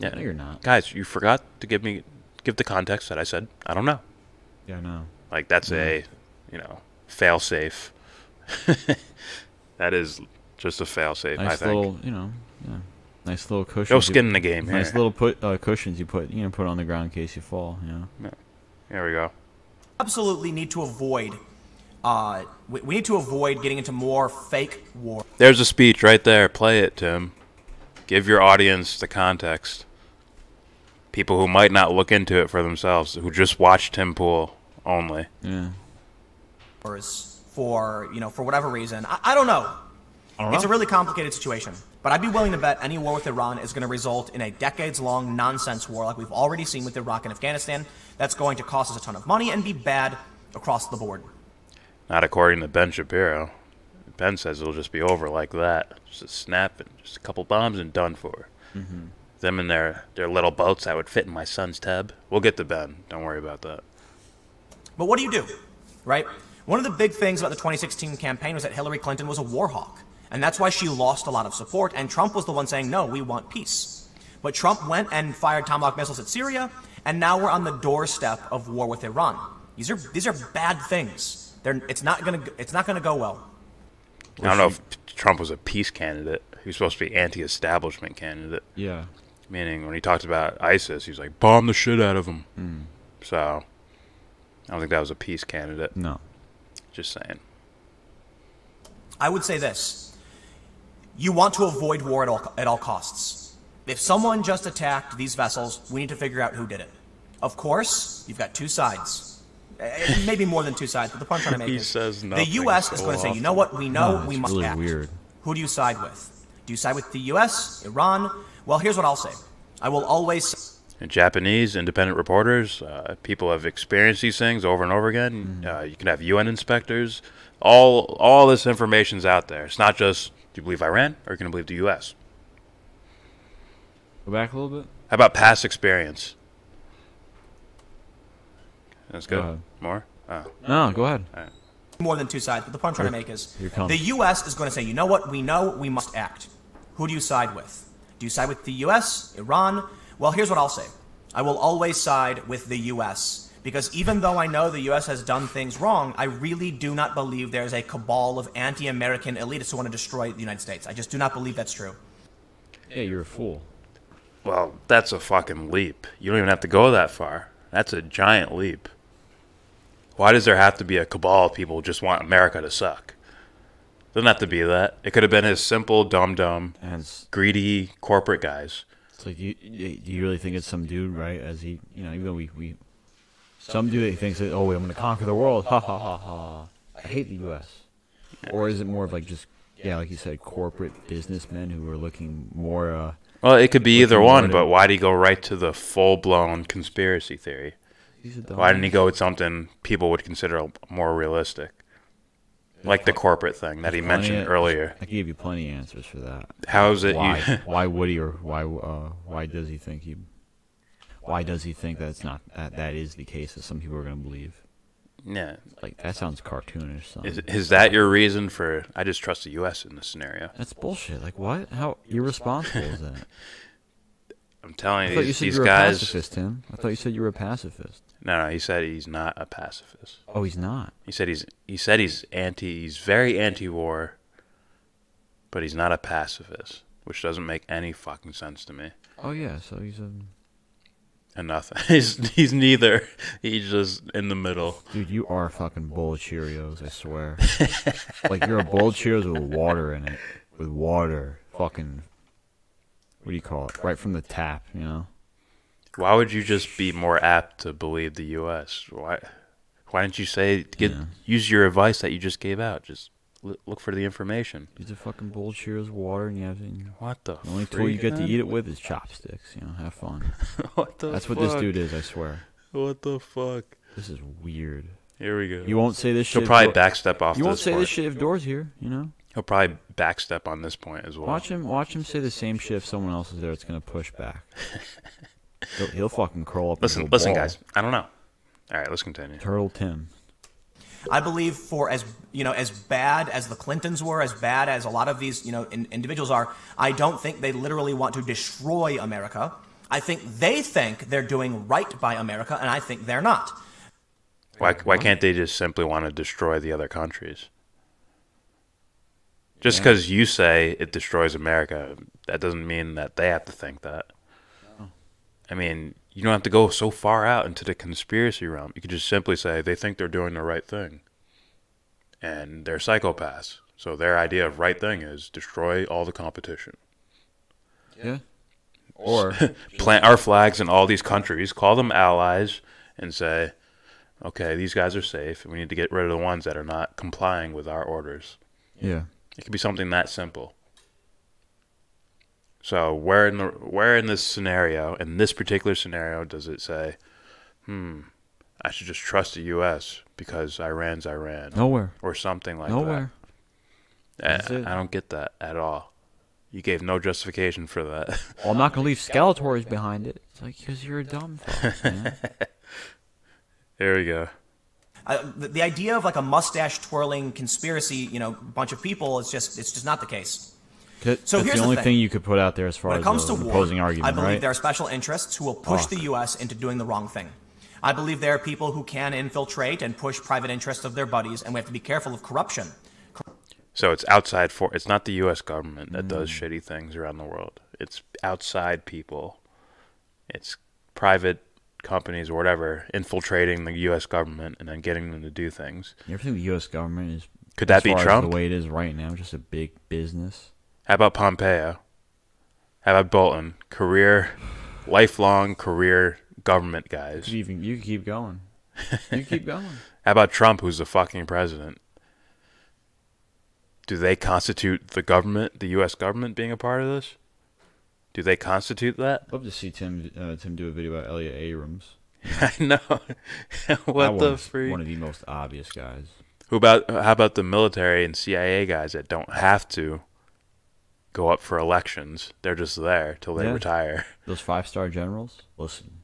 Speaker 2: Yeah,
Speaker 3: no, you're not.
Speaker 2: Guys, you forgot to give the context that I said I don't know.
Speaker 3: Yeah, I know.
Speaker 2: Like that's a fail safe. That is just a fail safe.
Speaker 3: Nice
Speaker 2: I think.
Speaker 3: Little, nice little cushions.
Speaker 2: No skin in the game.
Speaker 3: Nice little cushions you put on the ground in case you fall.
Speaker 2: Yeah. There we go.
Speaker 4: Absolutely need to avoid. We need to avoid getting into more fake war.
Speaker 2: There's a speech right there. Play it, Tim. Give your audience the context. People who might not look into it for themselves, who just watch Tim Pool only.
Speaker 3: Yeah.
Speaker 4: For whatever reason, I don't know. It's a really complicated situation, but I'd be willing to bet any war with Iran is going to result in a decades-long nonsense war like we've already seen with Iraq and Afghanistan. That's going to cost us a ton of money and be bad across the board.
Speaker 2: Not according to Ben Shapiro. Ben says it'll just be over like that. Just a snap and just a couple bombs and done for. Them and their little boats that would fit in my son's tub. We'll get to Ben. Don't worry about that.
Speaker 4: But what do you do, right? One of the big things about the 2016 campaign was that Hillary Clinton was a war hawk. And that's why she lost a lot of support, and Trump was the one saying, no, we want peace. But Trump went and fired Tomahawk missiles at Syria, and now we're on the doorstep of war with Iran. These are bad things. It's not gonna go well.
Speaker 2: I don't know if Trump was a peace candidate. He was supposed to be anti-establishment candidate.
Speaker 3: Yeah.
Speaker 2: Meaning, when he talked about ISIS, he was like, bomb the shit out of them. So, I don't think that was a peace candidate.
Speaker 3: No.
Speaker 2: Just saying.
Speaker 4: I would say this. You want to avoid war at all costs. If someone just attacked these vessels, we need to figure out who did it. Of course, you've got two sides. maybe more than two sides, but the point I'm trying to make
Speaker 2: He
Speaker 4: is
Speaker 2: says
Speaker 4: the
Speaker 2: nothing
Speaker 4: U.S. is
Speaker 2: so
Speaker 4: going to say, you
Speaker 2: often.
Speaker 4: know what, we know we
Speaker 3: it's
Speaker 4: must
Speaker 3: really
Speaker 4: act.
Speaker 3: weird.
Speaker 4: Who do you side with? Do you side with the U.S., Iran? Well, here's what I'll say. I will always...
Speaker 2: And Japanese independent reporters, people have experienced these things over and over again. You can have UN inspectors. All this information's out there. It's not just, do you believe Iran or are you going to believe the U.S.?
Speaker 3: Go back a little bit.
Speaker 2: How about past experience? That's
Speaker 3: Go
Speaker 2: good.
Speaker 3: ahead.
Speaker 2: More? Oh.
Speaker 3: No, go ahead.
Speaker 4: more than two sides, but the point I'm trying to make is
Speaker 3: Here comes.
Speaker 4: the U.S. is going to say, you know what, we know we must act. Who do you side with? Do you side with the U.S., Iran? Well, here's what I'll say. I will always side with the U.S. because even though I know the U.S. has done things wrong, I really do not believe there's a cabal of anti-American elitists who want to destroy the United States. I just do not believe that's true.
Speaker 3: Yeah, you're a fool.
Speaker 2: Well, that's a fucking leap. You don't even have to go that far. That's a giant leap. Why does there have to be a cabal of people who just want America to suck? Doesn't have to be that. It could have been his simple, dumb,
Speaker 3: And it's
Speaker 2: greedy corporate guys.
Speaker 3: like, you really think it's some dude, right? As he, even though we some dude that thinks that, oh, I'm going to conquer the world. Ha ha ha ha. I hate the U.S. Or is it more of like just, like you said, corporate businessmen who are looking more,
Speaker 2: Well, it could be either
Speaker 3: Looking
Speaker 2: one,
Speaker 3: more
Speaker 2: but
Speaker 3: to-
Speaker 2: why did he go right to the full-blown conspiracy theory?
Speaker 3: he's a
Speaker 2: Why didn't he
Speaker 3: dumbass.
Speaker 2: go with something people would consider more realistic? Like the corporate thing that he mentioned earlier.
Speaker 3: I gave you plenty of answers for that.
Speaker 2: How is it
Speaker 3: Why?
Speaker 2: you...
Speaker 3: Why would he, or why does he think he? Why does he think that's not that is the case that some people are going to believe?
Speaker 2: Yeah.
Speaker 3: Like, that sounds cartoonish. Son.
Speaker 2: Is that your reason for, I just trust the U.S. in this scenario?
Speaker 3: That's bullshit. Like, what? How irresponsible is that?
Speaker 2: I'm telling
Speaker 3: I
Speaker 2: you,
Speaker 3: thought you said
Speaker 2: these
Speaker 3: you were a
Speaker 2: guys...
Speaker 3: pacifist, Tim. I thought you said you were a pacifist.
Speaker 2: No, he said he's not a pacifist.
Speaker 3: Oh, he's not.
Speaker 2: He said he's very anti-war, but he's not a pacifist, which doesn't make any fucking sense to me.
Speaker 3: Oh yeah, so he's a
Speaker 2: And nothing. He's neither. He's just in the middle.
Speaker 3: dude. You are a fucking bowl of Cheerios. I swear. Like, you're a bowl of Cheerios with water in it. With water, fucking. What do you call it? Right from the tap,
Speaker 2: Why would you just be more apt to believe the U.S.? Why didn't you say use your advice that you just gave out? Just look for the information.
Speaker 3: Use a fucking bowl of Cheerios with water, and you have to.
Speaker 2: What the?
Speaker 3: The only tool you get to
Speaker 2: man?
Speaker 3: eat it with is chopsticks. Have fun.
Speaker 2: What the?
Speaker 3: That's what this dude is. I swear.
Speaker 2: What the fuck?
Speaker 3: This is weird.
Speaker 2: Here we go.
Speaker 3: You won't say this shit.
Speaker 2: He'll
Speaker 3: if
Speaker 2: probably
Speaker 3: Dor-
Speaker 2: backstep off.
Speaker 3: You won't
Speaker 2: this
Speaker 3: say
Speaker 2: point.
Speaker 3: this shit if Door's here.
Speaker 2: He'll probably backstep on this point as well.
Speaker 3: Watch him say the same shit if someone else is there. It's gonna push back. He'll fucking curl up.
Speaker 2: Listen,
Speaker 3: into a ball.
Speaker 2: guys. I don't know. All right, let's continue.
Speaker 3: Turtle Tim.
Speaker 4: I believe for as bad as the Clintons were, as bad as a lot of these individuals are, I don't think they literally want to destroy America. I think they think they're doing right by America, and I think they're not.
Speaker 2: Why can't they just simply want to destroy the other countries? Just because you say it destroys America, that doesn't mean that they have to think that. I mean, you don't have to go so far out into the conspiracy realm. You could just simply say they think they're doing the right thing. And they're psychopaths. So their idea of right thing is destroy all the competition.
Speaker 3: Yeah. Or
Speaker 2: Plant our flags in all these countries, call them allies, and say, okay, these guys are safe, and we need to get rid of the ones that are not complying with our orders.
Speaker 3: yeah.
Speaker 2: It could be something that simple. So where in this scenario, in this particular scenario, does it say, I should just trust the U.S. because Iran's Iran?
Speaker 3: Nowhere.
Speaker 2: Or something like
Speaker 3: Nowhere.
Speaker 2: that.
Speaker 3: That's it.
Speaker 2: I don't get that at all. You gave no justification for that.
Speaker 3: Well, I'm not gonna leave Skeletors behind it. It's like, because you're a dumb fuck, man.
Speaker 2: There we go.
Speaker 4: The idea of like a mustache twirling conspiracy, bunch of people, it's just not the case. So
Speaker 3: That's
Speaker 4: here's
Speaker 3: the
Speaker 4: the
Speaker 3: only
Speaker 4: thing.
Speaker 3: thing you could put out there as far
Speaker 4: When it
Speaker 3: as
Speaker 4: comes to
Speaker 3: an
Speaker 4: war,
Speaker 3: opposing
Speaker 4: I
Speaker 3: argument,
Speaker 4: believe
Speaker 3: right?
Speaker 4: there are special interests who will push
Speaker 3: Fuck.
Speaker 4: the U.S. into doing the wrong thing. I believe there are people who can infiltrate and push private interests of their buddies, and we have to be careful of corruption.
Speaker 2: So it's outside it's not the U.S. government that does shitty things around the world. It's outside people. It's private companies or whatever infiltrating the U.S. government and then getting them to do things.
Speaker 3: You ever think the U.S. government is,
Speaker 2: Could that
Speaker 3: as
Speaker 2: be
Speaker 3: far as
Speaker 2: Trump?
Speaker 3: the way it is right now, just a big business?
Speaker 2: How about Pompeo? How about Bolton? Lifelong career government guys.
Speaker 3: You could keep going. You keep going.
Speaker 2: How about Trump, who's the fucking president? Do they constitute the government, the U.S. government, being a part of this? Do they constitute that?
Speaker 3: I'd love to see Tim do a video about Elliot Abrams.
Speaker 2: I know. What the freak?
Speaker 3: One of the most obvious guys.
Speaker 2: How about the military and CIA guys that don't have to go up for elections? They're just there till they retire.
Speaker 3: Those 5-star generals. Listen,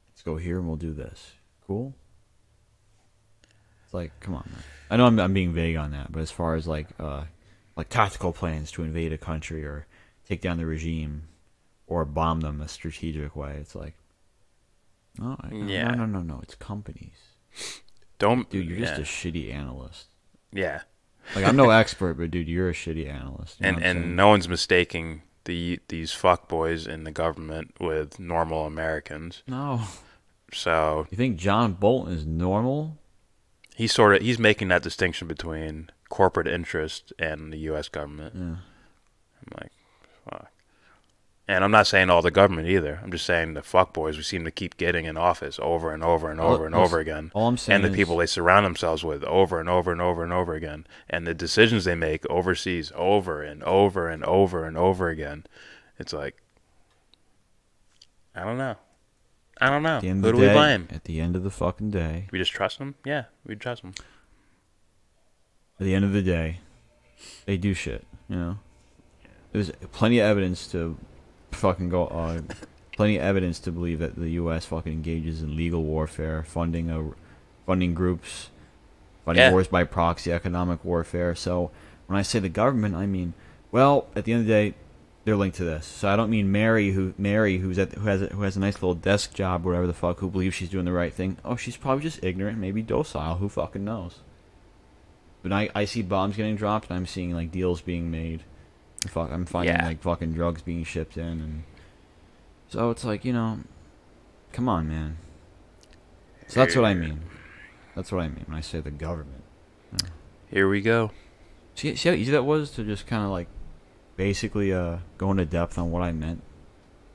Speaker 3: let's go here and we'll do this. Cool. It's like, come on, man. I know I'm being vague on that, but as far as like tactical plans to invade a country or take down the regime or bomb them a strategic way, it's like, no, it's companies.
Speaker 2: Dude,
Speaker 3: you're just a shitty analyst.
Speaker 2: Yeah.
Speaker 3: Like, I'm no expert, but dude, you're a shitty analyst. You know
Speaker 2: and no one's mistaking these fuckboys in the government with normal Americans.
Speaker 3: No.
Speaker 2: So
Speaker 3: you think John Bolton is normal?
Speaker 2: He's making that distinction between corporate interest and the U.S. government.
Speaker 3: Yeah.
Speaker 2: I'm like, fuck. And I'm not saying all the government either. I'm just saying the fuckboys we seem to keep getting in office over and over and over and over again.
Speaker 3: All I'm saying
Speaker 2: and the people they surround themselves with over and over and over and over again. And the decisions they make overseas over and over and over and over again. It's like, I don't know. Who do we blame?
Speaker 3: At the end of the fucking day.
Speaker 2: We just trust them? Yeah, we trust them.
Speaker 3: At the end of the day, they do shit, you know? There's plenty of evidence to fucking plenty of evidence to believe that the U.S. fucking engages in legal warfare, funding groups, fighting wars by proxy, economic warfare. So when I say the government, I mean, well, at the end of the day, they're linked to this. So I don't mean Mary, who has a nice little desk job, or whatever the fuck, who believes she's doing the right thing. Oh, she's probably just ignorant, maybe docile. Who fucking knows? But I see bombs getting dropped, and I'm seeing like deals being made. I'm finding like fucking drugs being shipped in, and so it's like, you know, come on, man. So that's what I mean. That's what I mean when I say the government. Yeah.
Speaker 2: Here we go.
Speaker 3: See how easy that was to just kind of like basically go into depth on what I meant,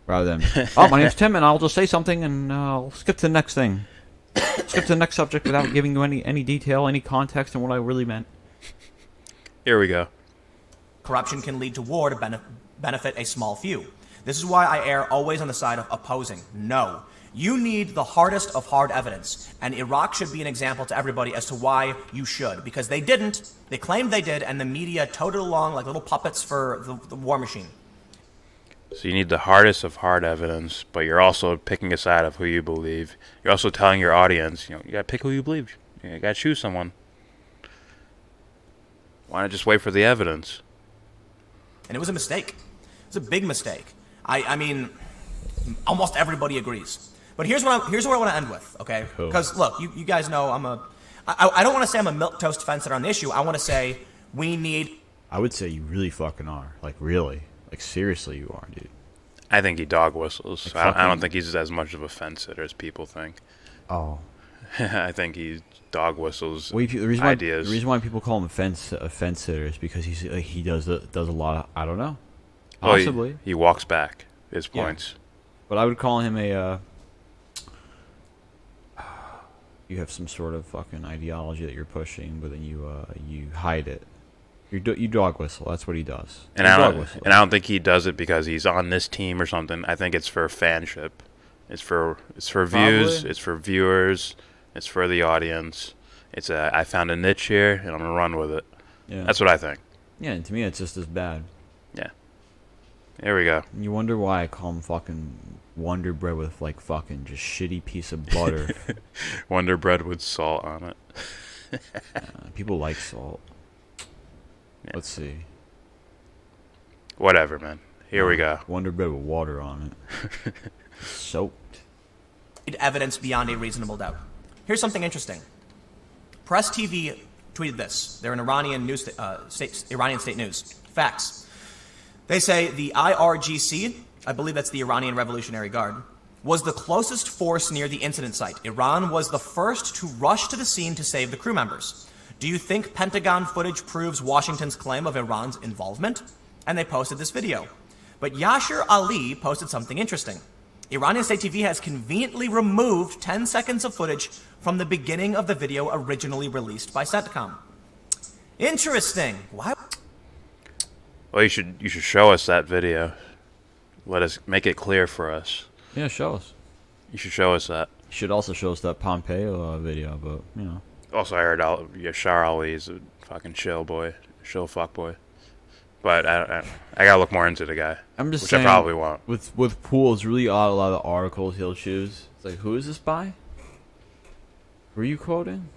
Speaker 3: rather than oh, my name's Tim and I'll just say something and I'll skip to the next thing, skip to the next subject without giving you any detail, any context on what I really meant.
Speaker 2: Here we go.
Speaker 4: Corruption can lead to war to benefit a small few. This is why I err always on the side of opposing. No. You need the hardest of hard evidence, and Iraq should be an example to everybody as to why you should, because they didn't, they claimed they did, and the media toted along like little puppets for the war machine.
Speaker 2: So you need the hardest of hard evidence, but you're also picking a side of who you believe. You're also telling your audience, you gotta pick who you believe. You gotta choose someone. Why not just wait for the evidence?
Speaker 4: And it was a mistake. It was a big mistake. I mean, almost everybody agrees. But here's what I want to end with, okay? Because look, you guys know I don't want to say I'm a milquetoast fence sitter on the issue. I want to say we need.
Speaker 3: I would say you really fucking are. Like really, like seriously, you are, dude.
Speaker 2: I think he dog whistles. Like I don't think he's as much of a fence sitter as people think.
Speaker 3: Oh.
Speaker 2: I think he dog whistles
Speaker 3: ideas. The reason why people call him a fence sitter is because he does a lot of, I don't know. Possibly.
Speaker 2: He walks back his points.
Speaker 3: Yeah. But I would call him you have some sort of fucking ideology that you're pushing, but then you hide it. You dog whistle. That's what he does.
Speaker 2: And I don't think he does it because he's on this team or something. I think it's for fanship. It's for views. It's for viewers. It's for the audience. I found a niche here and I'm gonna run with it. Yeah. That's what I think.
Speaker 3: Yeah, and to me it's just as bad.
Speaker 2: Yeah. There we go.
Speaker 3: And you wonder why I call him fucking Wonder Bread with like fucking just shitty piece of butter.
Speaker 2: Wonder Bread with salt on it.
Speaker 3: People like salt. Yeah. Let's see.
Speaker 2: Whatever, man. Here we go.
Speaker 3: Wonder Bread with water on it. Soaked.
Speaker 4: Evidence beyond a reasonable doubt. Here's something interesting. Press TV tweeted this. They're an Iranian state news. Facts. They say the IRGC, I believe that's the Iranian Revolutionary Guard, was the closest force near the incident site. Iran was the first to rush to the scene to save the crew members. Do you think Pentagon footage proves Washington's claim of Iran's involvement? And they posted this video. But Yashir Ali posted something interesting. Iranian state TV has conveniently removed 10 seconds of footage from the beginning of the video originally released by CENTCOM. Interesting. Why?
Speaker 2: Well, you should show us that video. Let us make it clear for us.
Speaker 3: Yeah, show us.
Speaker 2: You should show us that.
Speaker 3: You should also show us that Pompeo video, but, you know.
Speaker 2: Also, I heard Yashar Ali is a fucking chill fuck boy. But I gotta look more into the guy.
Speaker 3: I'm just
Speaker 2: which
Speaker 3: saying,
Speaker 2: I probably won't.
Speaker 3: With Poole, it's really odd. A lot of the articles he'll choose. It's like, who is this by? Who are you quoting?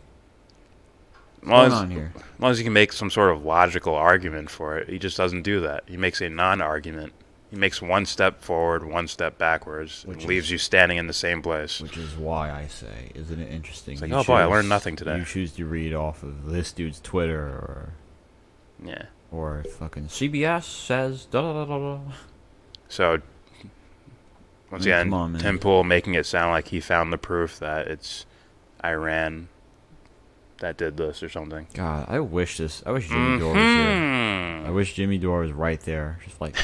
Speaker 3: What's going on here?
Speaker 2: As long as he can make some sort of logical argument for it, he just doesn't do that. He makes a non-argument. He makes one step forward, one step backwards, and leaves you standing in the same place.
Speaker 3: Which is why I say, isn't it interesting?
Speaker 2: It's like, oh boy, I learned nothing today.
Speaker 3: You choose to read off of this dude's Twitter or...
Speaker 2: Yeah.
Speaker 3: Or fucking CBS says da da da da da.
Speaker 2: So, once again, Tim Pool making it sound like he found the proof that it's Iran that did this or something.
Speaker 3: God, I wish Jimmy Dore was here. I wish Jimmy Dore was right there. Just like,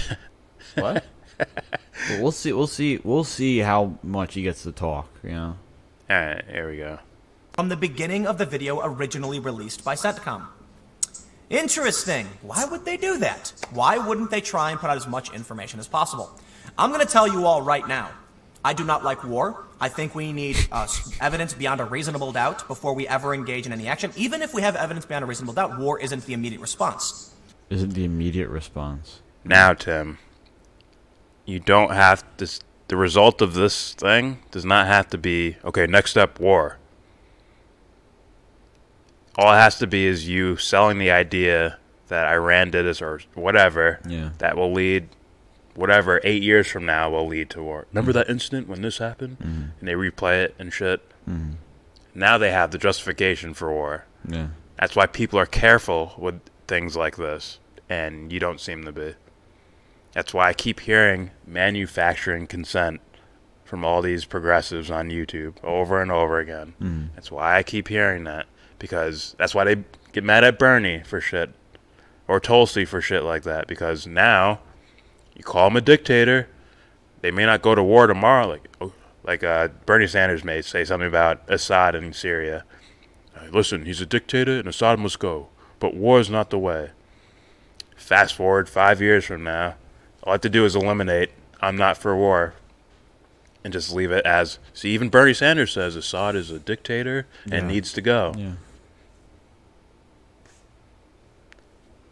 Speaker 3: what? But we'll see how much he gets to talk, you know?
Speaker 2: Alright, here we go.
Speaker 4: From the beginning of the video originally released by CENTCOM. Interesting. Why would they do that? Why wouldn't they try and put out as much information as possible? I'm going to tell you all right now. I do not like war. I think we need evidence beyond a reasonable doubt before we ever engage in any action. Even if we have evidence beyond a reasonable doubt, war isn't the immediate response.
Speaker 3: Isn't the immediate response.
Speaker 2: Now, Tim, you don't have to... The result of this thing does not have to be, okay, next step, war. All it has to be is you selling the idea that Iran did this or whatever, that will lead, whatever, 8 years from now will lead to war. Remember that incident when this happened? And they replay it and shit? Now they have the justification for war.
Speaker 3: Yeah.
Speaker 2: That's why people are careful with things like this, and you don't seem to be. That's why I keep hearing manufacturing consent from all these progressives on YouTube over and over again. That's why I keep hearing that. Because that's why they get mad at Bernie for shit. Or Tulsi for shit like that. Because now, you call him a dictator, they may not go to war tomorrow. Like Bernie Sanders may say something about Assad in Syria. Listen, he's a dictator and Assad must go. But war is not the way. Fast forward 5 years from now, all I have to do is eliminate, I'm not for war. And just leave it as, see, even Bernie Sanders says Assad is a dictator and needs to go.
Speaker 3: Yeah.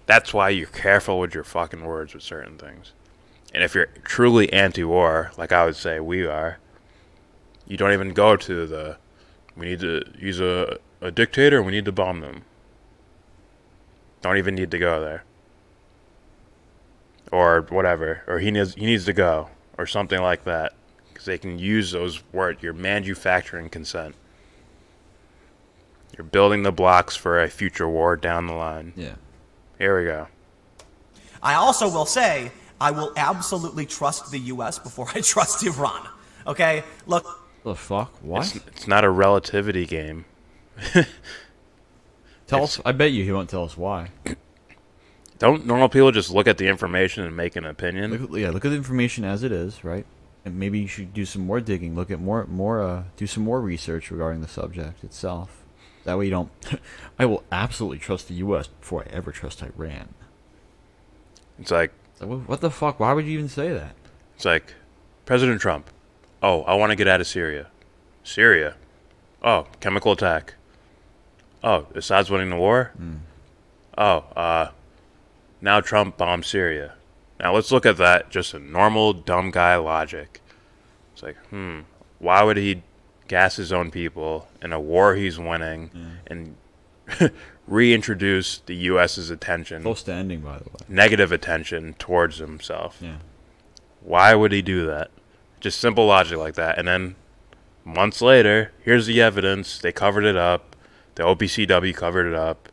Speaker 2: That's why you're careful with your fucking words with certain things. And if you're truly anti-war, like I would say we are, you don't even go to the, we need to use a dictator and we need to bomb them. Don't even need to go there. Or whatever. Or he needs to go. Or something like that. Because they can use those words. You're manufacturing consent. You're building the blocks for a future war down the line.
Speaker 3: Yeah.
Speaker 2: Here we go.
Speaker 4: I also will say, I will absolutely trust the U.S. before I trust Iran. Okay? Look.
Speaker 3: The fuck? What?
Speaker 2: It's not a relativity game.
Speaker 3: Tell us. I bet you he won't tell us why.
Speaker 2: Don't normal people just look at the information and make an opinion?
Speaker 3: Look at the information as it is, right? And maybe you should do some more digging. Look at do some more research regarding the subject itself. That way you don't... I will absolutely trust the U.S. before I ever trust Iran.
Speaker 2: It's like...
Speaker 3: What the fuck? Why would you even say that?
Speaker 2: It's like, President Trump. Oh, I want to get out of Syria. Syria? Oh, chemical attack. Oh, Assad's winning the war? Oh, now Trump bombed Syria. Now let's look at that, just a normal dumb guy logic. It's like, why would he gas his own people in a war he's winning and reintroduce the U.S.'s attention,
Speaker 3: Full standing, by the way,
Speaker 2: negative attention towards himself?
Speaker 3: Yeah.
Speaker 2: Why would he do that? Just simple logic like that. And then months later, here's the evidence. They covered it up. The OPCW covered it up.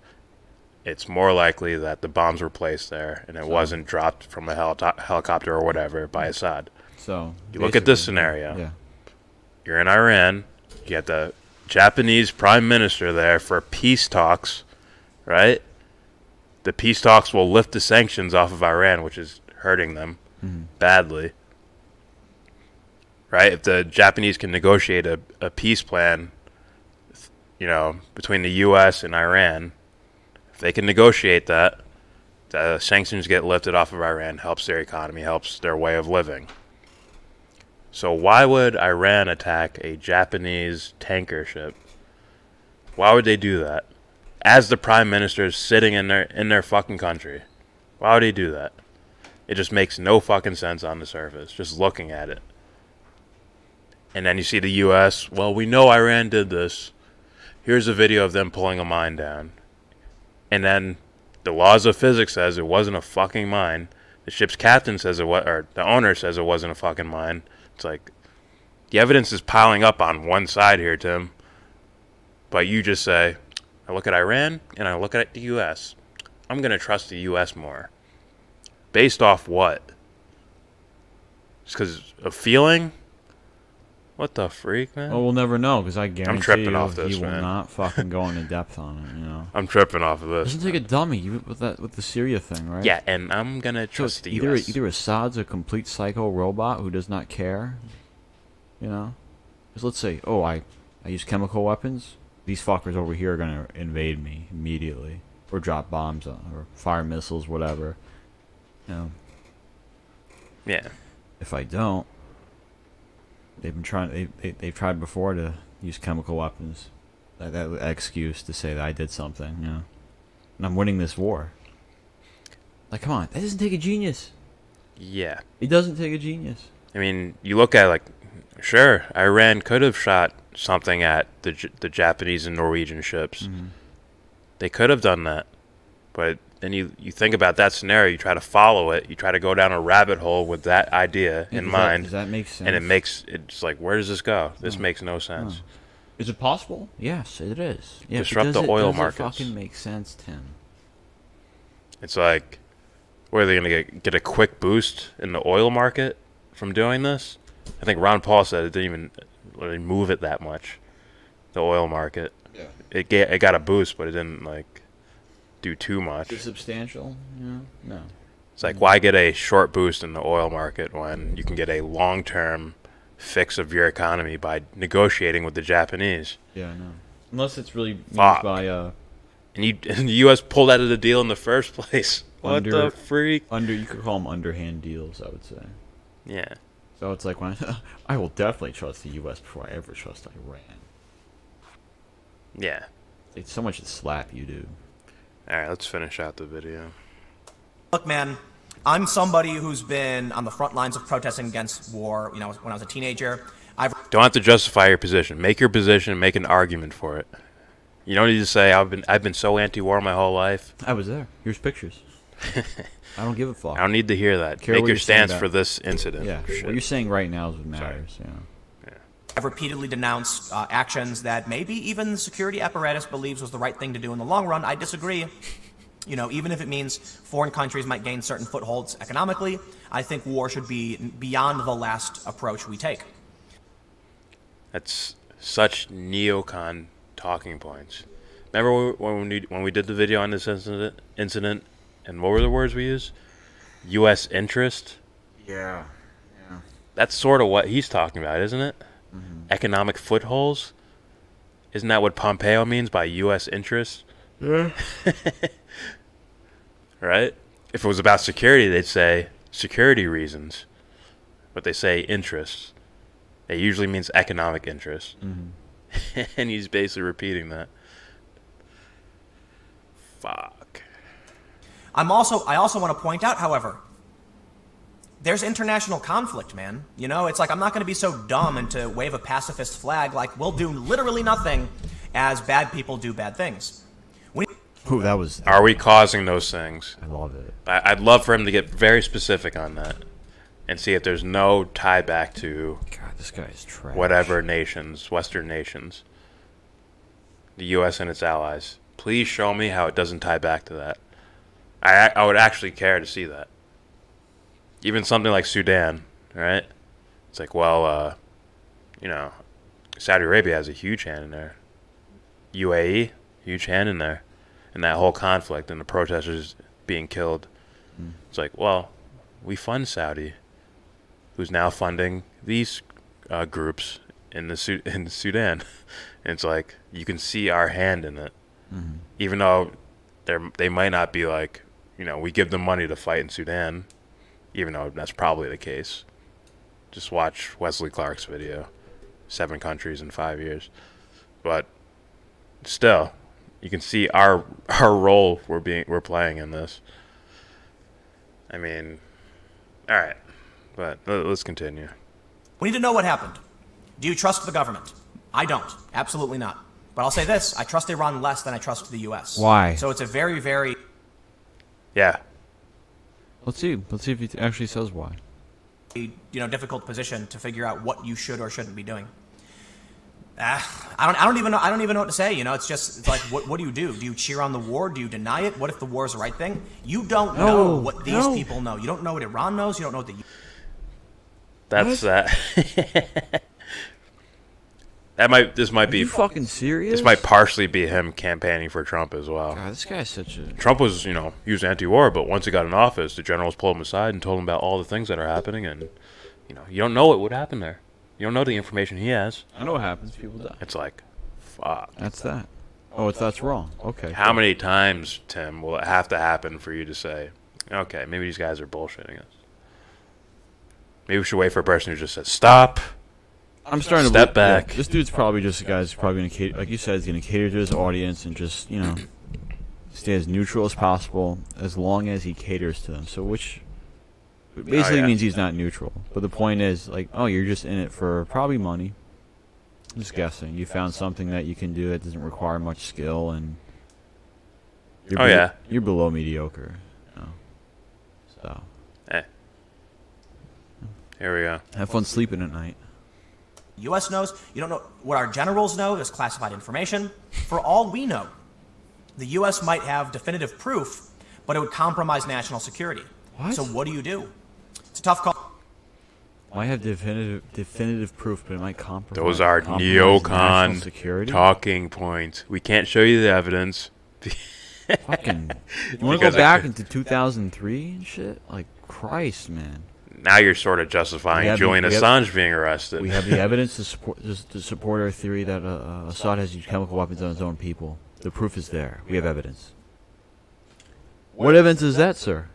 Speaker 2: It's more likely that the bombs were placed there and it wasn't dropped from a helicopter or whatever by Assad.
Speaker 3: So
Speaker 2: you look at this scenario.
Speaker 3: Yeah.
Speaker 2: You're in Iran. You got the Japanese prime minister there for peace talks, right? The peace talks will lift the sanctions off of Iran, which is hurting them badly, right? If the Japanese can negotiate a peace plan, between the U.S. and Iran, if they can negotiate that, the sanctions get lifted off of Iran, helps their economy, helps their way of living. So why would Iran attack a Japanese tanker ship? Why would they do that? As the prime minister is sitting in their fucking country. Why would he do that? It just makes no fucking sense on the surface, just looking at it. And then you see the U.S., well, we know Iran did this. Here's a video of them pulling a mine down. And then the laws of physics says it wasn't a fucking mine. The ship's captain says it was, or the owner says it wasn't a fucking mine. It's like, the evidence is piling up on one side here, Tim. But you just say, I look at Iran and I look at the U.S. I'm going to trust the U.S. more. Based off what? Just because of feeling? What the freak, man?
Speaker 3: Well, we'll never know, because I guarantee
Speaker 2: tripping off this,
Speaker 3: he will
Speaker 2: man.
Speaker 3: not fucking go into depth on it,
Speaker 2: I'm tripping off of this.
Speaker 3: Doesn't take a dummy with the Syria thing, right?
Speaker 2: Yeah, and I'm going to trust the U.S.
Speaker 3: Either Assad's a complete psycho robot who does not care, Because let's say, I use chemical weapons. These fuckers over here are going to invade me immediately. Or drop bombs or fire missiles, whatever.
Speaker 2: Yeah.
Speaker 3: If I don't, they've tried before to use chemical weapons. That excuse to say that I did something, And I'm winning this war. Like, come on, that doesn't take a genius.
Speaker 2: Yeah.
Speaker 3: It doesn't take a genius.
Speaker 2: I mean, you look at, sure, Iran could have shot something at the Japanese and Norwegian ships.
Speaker 3: Mm-hmm.
Speaker 2: They could have done that. But then you think about that scenario, you try to follow it, you try to go down a rabbit hole with that idea in mind.
Speaker 3: Does that make sense?
Speaker 2: And it's like, where does this go? This makes no sense.
Speaker 3: Is it possible? Yes, it is. Yeah,
Speaker 2: Disrupt the oil markets.
Speaker 3: Does it fucking make sense, Tim?
Speaker 2: It's like, what are they going to get a quick boost in the oil market from doing this? I think Ron Paul said it didn't even really move it that much, the oil market.
Speaker 3: Yeah.
Speaker 2: It got a boost, but it didn't, do too much.
Speaker 3: Is it substantial? No.
Speaker 2: It's like, why get a short boost in the oil market when you can get a long-term fix of your economy by negotiating with the Japanese?
Speaker 3: Yeah, I know. Unless it's really used
Speaker 2: Fuck.
Speaker 3: by
Speaker 2: And the U.S. pulled out of the deal in the first place. What the freak?
Speaker 3: you could call them underhand deals, I would say.
Speaker 2: Yeah.
Speaker 3: So it's like, when I will definitely trust the U.S. before I ever trust Iran.
Speaker 2: Yeah.
Speaker 3: It's so much to slap you, dude.
Speaker 2: All right, let's finish out the video.
Speaker 4: Look, man, I'm somebody who's been on the front lines of protesting against war, when I was a teenager.
Speaker 2: Don't have to justify your position. Make your position, make an argument for it. You don't need to say, I've been so anti-war my whole life.
Speaker 3: I was there. Here's pictures. I don't give a fuck.
Speaker 2: I don't need to hear that. Make your stance for this incident.
Speaker 3: Yeah, what you're saying right now is what matters.
Speaker 4: I've repeatedly denounced actions that maybe even the security apparatus believes was the right thing to do in the long run. I disagree. Even if it means foreign countries might gain certain footholds economically, I think war should be beyond the last approach we take.
Speaker 2: That's such NeoCon talking points. Remember when we did the video on this incident, and what were the words we used? U.S. interest?
Speaker 3: Yeah.
Speaker 2: That's sort of what he's talking about, isn't it?
Speaker 3: Mm-hmm.
Speaker 2: Economic footholds? Isn't that what Pompeo means by U.S. interest?
Speaker 3: Yeah.
Speaker 2: Right? If it was about security, they'd say security reasons. But they say interest. It usually means economic interest.
Speaker 3: Mm-hmm.
Speaker 2: And he's basically repeating that. Fuck.
Speaker 4: I also want to point out, however, there's international conflict, man. It's like, I'm not going to be so dumb and to wave a pacifist flag like we'll do literally nothing as bad people do bad things.
Speaker 3: Ooh, that was...
Speaker 2: Are we causing those things?
Speaker 3: I love it.
Speaker 2: I'd love for him to get very specific on that and see if there's no tie back to
Speaker 3: God, this guy is trash.
Speaker 2: whatever nations, Western nations, the U.S. and its allies. Please show me how it doesn't tie back to that. I would actually care to see that. Even something like Sudan, right? It's like, well, Saudi Arabia has a huge hand in there. UAE, huge hand in there. And that whole conflict and the protesters being killed. It's like, well, we fund Saudi, who's now funding these groups in in Sudan. And it's like you can see our hand in it, even though they might not be like, we give them money to fight in Sudan, even though that's probably the case. Just watch Wesley Clark's video, 7 countries in 5 years. But still, you can see our role we're playing in this. I mean, all right, but let's continue.
Speaker 4: We need to know what happened. Do you trust the government? I don't. Absolutely not. But I'll say this, I trust Iran less than I trust the U.S.
Speaker 3: Why?
Speaker 4: So it's a very, very...
Speaker 2: Yeah.
Speaker 3: Let's see. Let's see if he actually says why.
Speaker 4: difficult position to figure out what you should or shouldn't be doing. I don't even know what to say. It's like, what do you do? Do you cheer on the war? Do you deny it? What if the war is the right thing? You don't know what these people know. You don't know what Iran knows. You don't know what the...
Speaker 2: That's that. This might be...
Speaker 3: Are you fucking serious?
Speaker 2: This might partially be him campaigning for Trump as well.
Speaker 3: God, this guy's such a...
Speaker 2: Trump was, he was anti-war, but once he got in office, the generals pulled him aside and told him about all the things that are happening, and, you don't know what would happen there. You don't know the information he has.
Speaker 3: I know what happens. People die.
Speaker 2: It's like, fuck.
Speaker 3: That's that. Oh, that's wrong. Okay.
Speaker 2: How many times, Tim, will it have to happen for you to say, okay, maybe these guys are bullshitting us? Maybe we should wait for a person who just says, stop.
Speaker 3: I'm starting to
Speaker 2: step back.
Speaker 3: Yeah, this dude's probably just a guy who's probably going to cater, like you said, he's going to cater to his audience and just, stay as neutral as possible as long as he caters to them. So which basically means he's not neutral. But the point is, like, you're just in it for probably money. I'm just guessing. You found something that you can do that doesn't require much skill, and you're below mediocre. So.
Speaker 2: Hey. Here we go.
Speaker 3: Have fun sleeping at night.
Speaker 4: U.S. knows. You don't know what our generals know is classified information. For all we know, the U.S. might have definitive proof, but it would compromise national security.
Speaker 3: What?
Speaker 4: So what do you do? It's a tough call.
Speaker 3: I have definitive proof, but it might compromise.
Speaker 2: Those are
Speaker 3: national
Speaker 2: NeoCon
Speaker 3: security?
Speaker 2: talking points. We can't show you the evidence.
Speaker 3: Fucking. You want to go back into 2003 and shit? Like, Christ, man.
Speaker 2: Now you're sort of justifying Julian Assange being arrested.
Speaker 3: We have the evidence to support our theory that Assad has used chemical weapons on his own people. The proof is there. We have evidence. What evidence is that, sir?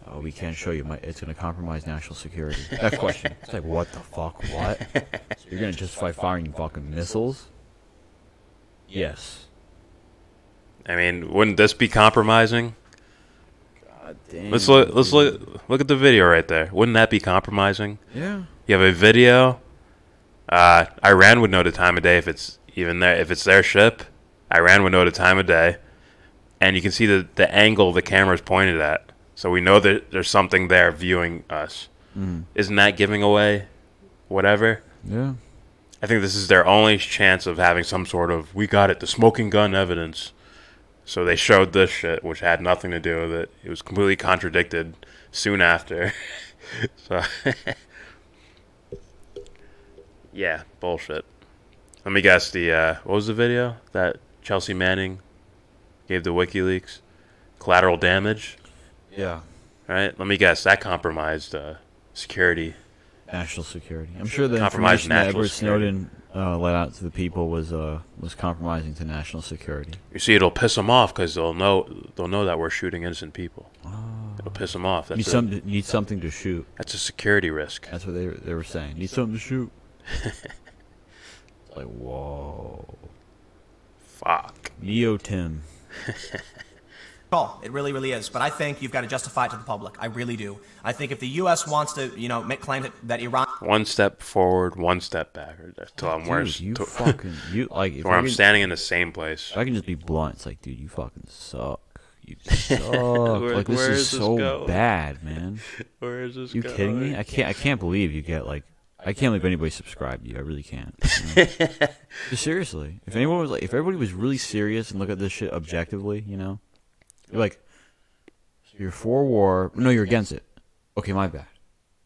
Speaker 3: Oh, we can't show you. It's going to compromise national security. That question. It's like, what the fuck? What? So you're going to justify firing fucking missiles? Yes.
Speaker 2: I mean, wouldn't this be compromising?
Speaker 3: God damn.
Speaker 2: Let's look at the video right there. Wouldn't that be compromising?
Speaker 3: Yeah.
Speaker 2: You have a video. Iran would know the time of day if it's even there. If it's their ship, Iran would know the time of day, and you can see the angle the camera is pointed at. So we know that there's something there viewing us. Isn't that giving away whatever?
Speaker 3: Yeah.
Speaker 2: I think this is their only chance of having some sort of, we got it, the smoking gun evidence. So they showed this shit, which had nothing to do with it. It was completely contradicted soon after. So, yeah, bullshit. Let me guess, what was the video that Chelsea Manning gave to WikiLeaks? Collateral damage?
Speaker 3: Yeah.
Speaker 2: Right? Let me guess, that compromised security.
Speaker 3: National security. I'm sure the
Speaker 2: Compromised
Speaker 3: information that
Speaker 2: national
Speaker 3: Edward
Speaker 2: security.
Speaker 3: Snowden let out to the people was compromising to national security.
Speaker 2: You see, it'll piss them off because they'll know that we're shooting innocent people. It'll piss them off. That's
Speaker 3: Need something to shoot.
Speaker 2: That's a security risk.
Speaker 3: That's what they were saying. Need something to shoot. It's like, whoa.
Speaker 2: Fuck.
Speaker 3: Neo Tim.
Speaker 4: Call. It really, really is. But I think you've got to justify it to the public. I really do. I think if the U.S. wants to, make claims that Iran...
Speaker 2: One step forward, one step backward. Till I'm where I'm standing in the same place.
Speaker 3: If I can just be blunt, it's like, dude, you fucking suck. You suck. Like, this is so bad, man.
Speaker 2: Where is this
Speaker 3: You
Speaker 2: going?
Speaker 3: kidding me? I can't believe you get, like... I can't believe anybody subscribed to you. I really can't. Just seriously. If everybody was really serious and look at this shit objectively, you're like, so you're for war. No, you're against it. Okay, my bad.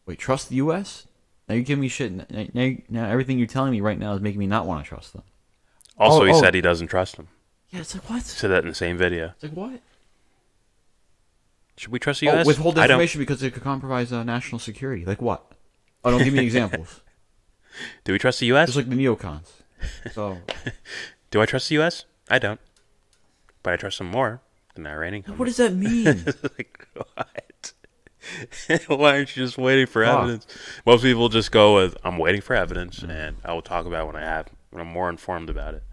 Speaker 3: Wait, trust the U.S.? Now you're giving me shit. Now everything you're telling me right now is making me not want to trust them.
Speaker 2: Also, he said he doesn't trust them.
Speaker 3: Yeah, it's like, what?
Speaker 2: He said that in the same video.
Speaker 3: It's like, what?
Speaker 2: Should we trust the U.S.?
Speaker 3: Withhold information because it could compromise national security. Like what? Oh, don't give me examples.
Speaker 2: Do we trust the U.S.?
Speaker 3: Just like the neocons. So,
Speaker 2: Do I trust the U.S.? I don't. But I trust them more than the Iranian government.
Speaker 3: what does that mean?
Speaker 2: Like, what? Why aren't you just waiting for evidence? Most people just go with, I'm waiting for evidence, and I will talk about it when I'm more informed about it.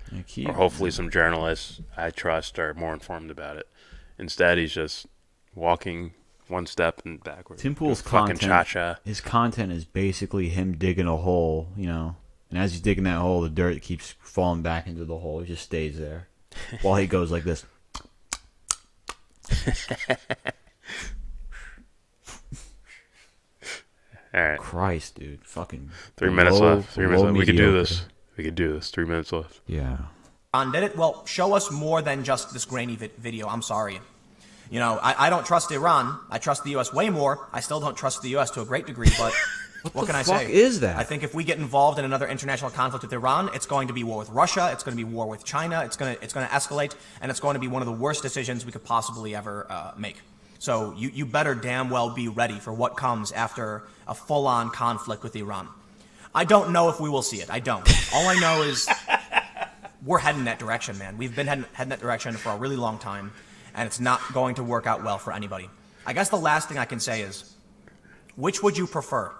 Speaker 2: Or hopefully some journalists I trust are more informed about it. Instead, he's just walking one step and backwards.
Speaker 3: Tim Pool's
Speaker 2: fucking
Speaker 3: content,
Speaker 2: cha-cha.
Speaker 3: his content is basically him digging a hole, you know. And as he's digging that hole, the dirt keeps falling back into the hole. He just stays there while he goes like this.
Speaker 2: All right.
Speaker 3: Christ, dude. Fucking
Speaker 2: 3 minutes left. 3 minutes left. We could do
Speaker 3: mediocre.
Speaker 2: this. We could do this. 3 minutes left.
Speaker 3: Yeah.
Speaker 4: Did it? Well, show us more than just this grainy video. I'm sorry. You know, I don't trust Iran. I trust the U.S. way more. I still don't trust the U.S. to a great degree, but what can I say?
Speaker 3: What the fuck is that?
Speaker 4: I think if we get involved in another international conflict with Iran, it's going to be war with Russia. It's going to be war with China. It's going to escalate, and it's going to be one of the worst decisions we could possibly ever make. So you better damn well be ready for what comes after a full-on conflict with Iran. I don't know if we will see it. I don't. All I know is we're heading that direction, man. We've been heading that direction for a really long time, and it's not going to work out well for anybody. I guess the last thing I can say is, which would you prefer?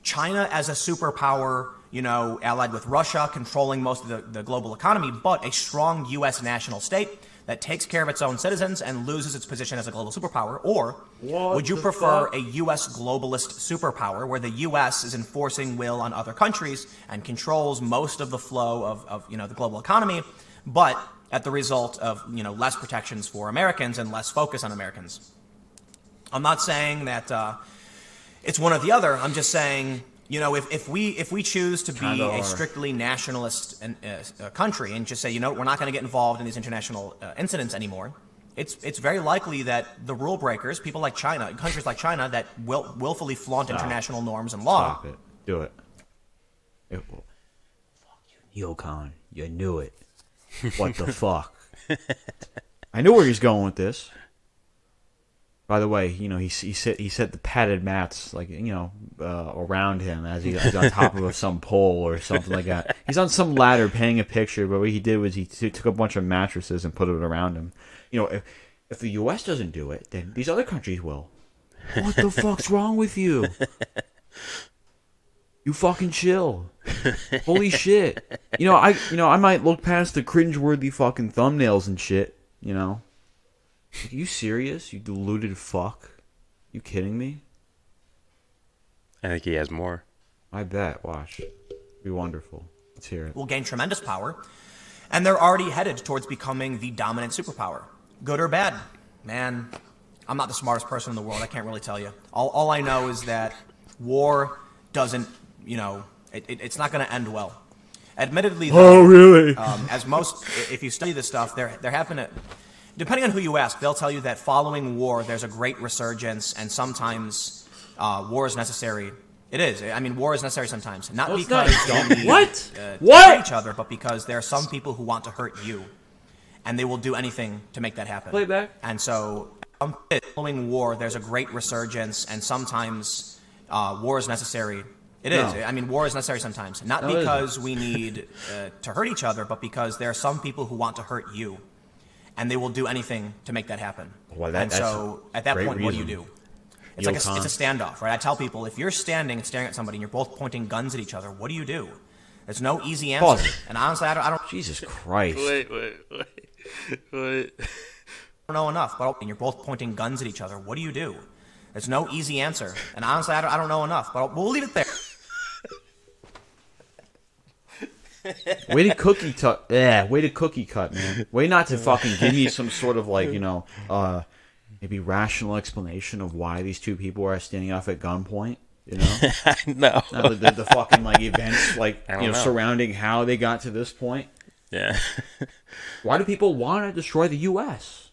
Speaker 4: China as a superpower, you know, allied with Russia, controlling most of the global economy, but a strong U.S. national state that takes care of its own citizens and loses its position as a global superpower? Or would you prefer a U.S. globalist superpower where the U.S. is enforcing will on other countries and controls most of the flow of you know, the global economy, but at the result of, you know, less protections for Americans and less focus on Americans? I'm not saying that it's one or the other. I'm just saying, you know, if we choose to be a strictly nationalist country and just say, you know, we're not going to get involved in these international incidents anymore, it's very likely that the rule breakers, people like China, countries like China that willfully flaunt international norms and law.
Speaker 3: Stop it. Do it. Fuck you, NeoCon. You knew it. What the fuck? I knew where he's going with this. By the way, you know, he set the padded mats, like, you know, around him as he's on top of some pole or something like that. He's on some ladder painting a picture, but what he did was he took a bunch of mattresses and put it around him. You know, if the U.S. doesn't do it, then these other countries will. What the fuck's wrong with you? You fucking chill. Holy shit. You know, I might look past the cringeworthy fucking thumbnails and shit, you know. Are you serious? You deluded fuck? You kidding me?
Speaker 2: I think he has more.
Speaker 3: I bet. Watch. Be wonderful. Let's hear it.
Speaker 4: Will gain tremendous power, and they're already headed towards becoming the dominant superpower. Good or bad? Man, I'm not the smartest person in the world. I can't really tell you. All I know is that war doesn't, you know, it's not going to end well. Admittedly, though,
Speaker 3: really?
Speaker 4: as most, if you study this stuff, there have been depending on who you ask, they'll tell you that following war, there's a great resurgence, and sometimes war is necessary. It is. I mean, war is necessary sometimes. Not because we need to hurt each other, but because there are some people who want to hurt you, and they will do anything to make that happen.
Speaker 3: Play it back.
Speaker 4: And so, following war, there's a great resurgence, and sometimes war is necessary. It is. I mean, war is necessary sometimes. Not because we need to hurt each other, but because there are some people who want to hurt you, and they will do anything to make that happen.
Speaker 3: Well,
Speaker 4: and so, at that point, what do you do? It's like it's a standoff, right? I tell people, if you're standing and staring at somebody and you're both pointing guns at each other, what do you do? There's no easy answer.
Speaker 3: Pause.
Speaker 4: And honestly, I don't.
Speaker 3: Jesus Christ.
Speaker 2: Wait.
Speaker 4: I don't know enough. But and you're both pointing guns at each other, what do you do? There's no easy answer. And honestly, I don't know enough. But we'll leave it there.
Speaker 3: Way to cookie cut. Yeah, way to cookie cut, man. Way not to fucking give me some sort of, like, you know, maybe rational explanation of why these two people are standing off at gunpoint. You know,
Speaker 2: No.
Speaker 3: The fucking, like, events, like, you know,
Speaker 2: know
Speaker 3: surrounding how they got to this point.
Speaker 2: Yeah.
Speaker 3: Why do people want to destroy the U.S.?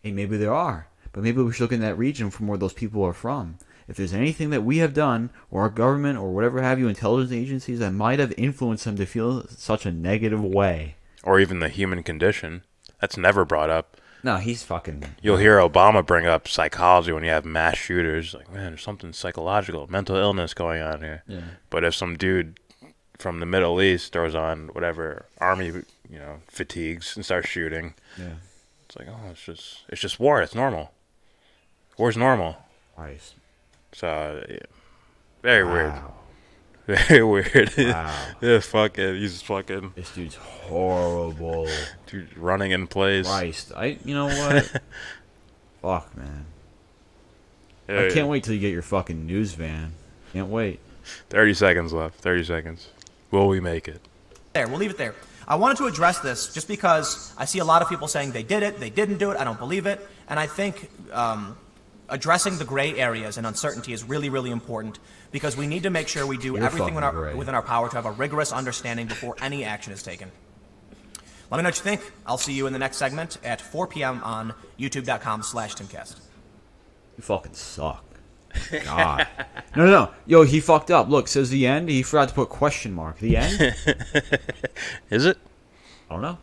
Speaker 3: Hey, maybe there are, but maybe we should look in that region from where those people are from. If there's anything that we have done, or our government, or whatever have you, intelligence agencies, that might have influenced them to feel such a negative way.
Speaker 2: Or even the human condition. That's never brought up.
Speaker 3: No, he's fucking...
Speaker 2: You'll hear Obama bring up psychology when you have mass shooters. Like, man, there's something psychological, mental illness going on here.
Speaker 3: Yeah.
Speaker 2: But if some dude from the Middle East throws on whatever army, fatigues and starts shooting.
Speaker 3: Yeah.
Speaker 2: It's like, oh, it's just war. It's normal. War's normal.
Speaker 3: Christ.
Speaker 2: So, yeah, very weird.
Speaker 3: Wow.
Speaker 2: Very weird.
Speaker 3: Wow.
Speaker 2: Yeah, he's fucking.
Speaker 3: This dude's horrible.
Speaker 2: Dude, running in place.
Speaker 3: Christ. You know what? Fuck, man.
Speaker 2: Yeah,
Speaker 3: I can't wait till you get your fucking news van. Can't wait.
Speaker 2: 30 seconds left. 30 seconds. Will we make it?
Speaker 4: There, we'll leave it there. I wanted to address this just because I see a lot of people saying they did it, they didn't do it, I don't believe it, and I think addressing the gray areas and uncertainty is really, really important because we need to make sure we do everything within our power to have a rigorous understanding before any action is taken. Let me know what you think. I'll see you in the next segment at 4 p.m. on youtube.com/Timcast.
Speaker 3: You fucking suck. God. No. Yo, he fucked up. Look, says the end. He forgot to put question mark. The end?
Speaker 2: Is it?
Speaker 3: I don't know.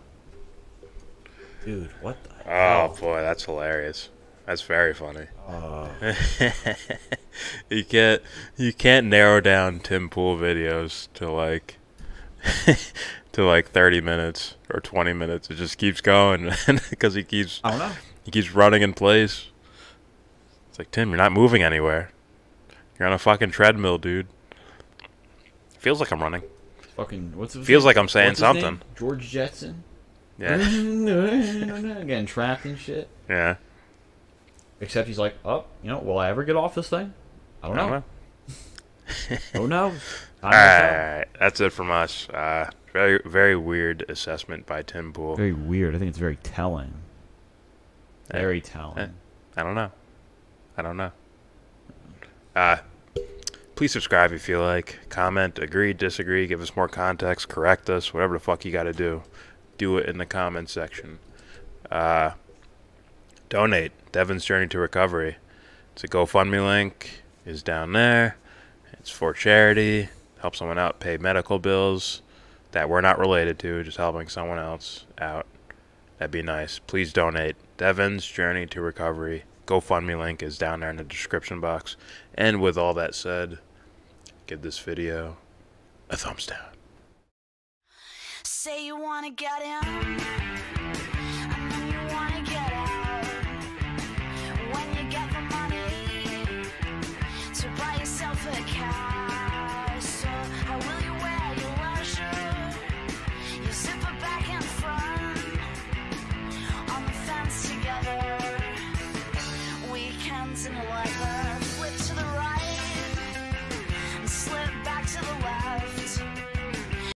Speaker 3: Dude, what the
Speaker 2: hell? Oh, boy, that's hilarious. That's very funny. You can't narrow down Tim Pool videos to like 30 minutes or 20 minutes. It just keeps going because he keeps running in place. It's like, Tim, you're not moving anywhere. You're on a fucking treadmill, dude. Feels like I'm running.
Speaker 3: Fucking what's his
Speaker 2: Feels
Speaker 3: name?
Speaker 2: like I'm saying
Speaker 3: What's his
Speaker 2: something.
Speaker 3: name? George Jetson.
Speaker 2: Yeah.
Speaker 3: Getting trapped and shit.
Speaker 2: Yeah.
Speaker 3: Except he's like, oh, will I ever get off this thing? I don't know. Who knows?
Speaker 2: Alright, that's it from us. Very, very weird assessment by Tim Pool.
Speaker 3: Very weird. I think it's very telling. Very telling.
Speaker 2: I don't know. Please subscribe if you like. Comment, agree, disagree, give us more context, correct us, whatever the fuck you gotta do. Do it in the comments section. Donate. Devon's Journey to Recovery. It's a GoFundMe link. Is down there. It's for charity. Help someone out, pay medical bills that we're not related to, just helping someone else out. That'd be nice. Please donate. Devon's Journey to Recovery. GoFundMe link is down there in the description box. And with all that said, give this video a thumbs down.
Speaker 1: Say you wanna get in.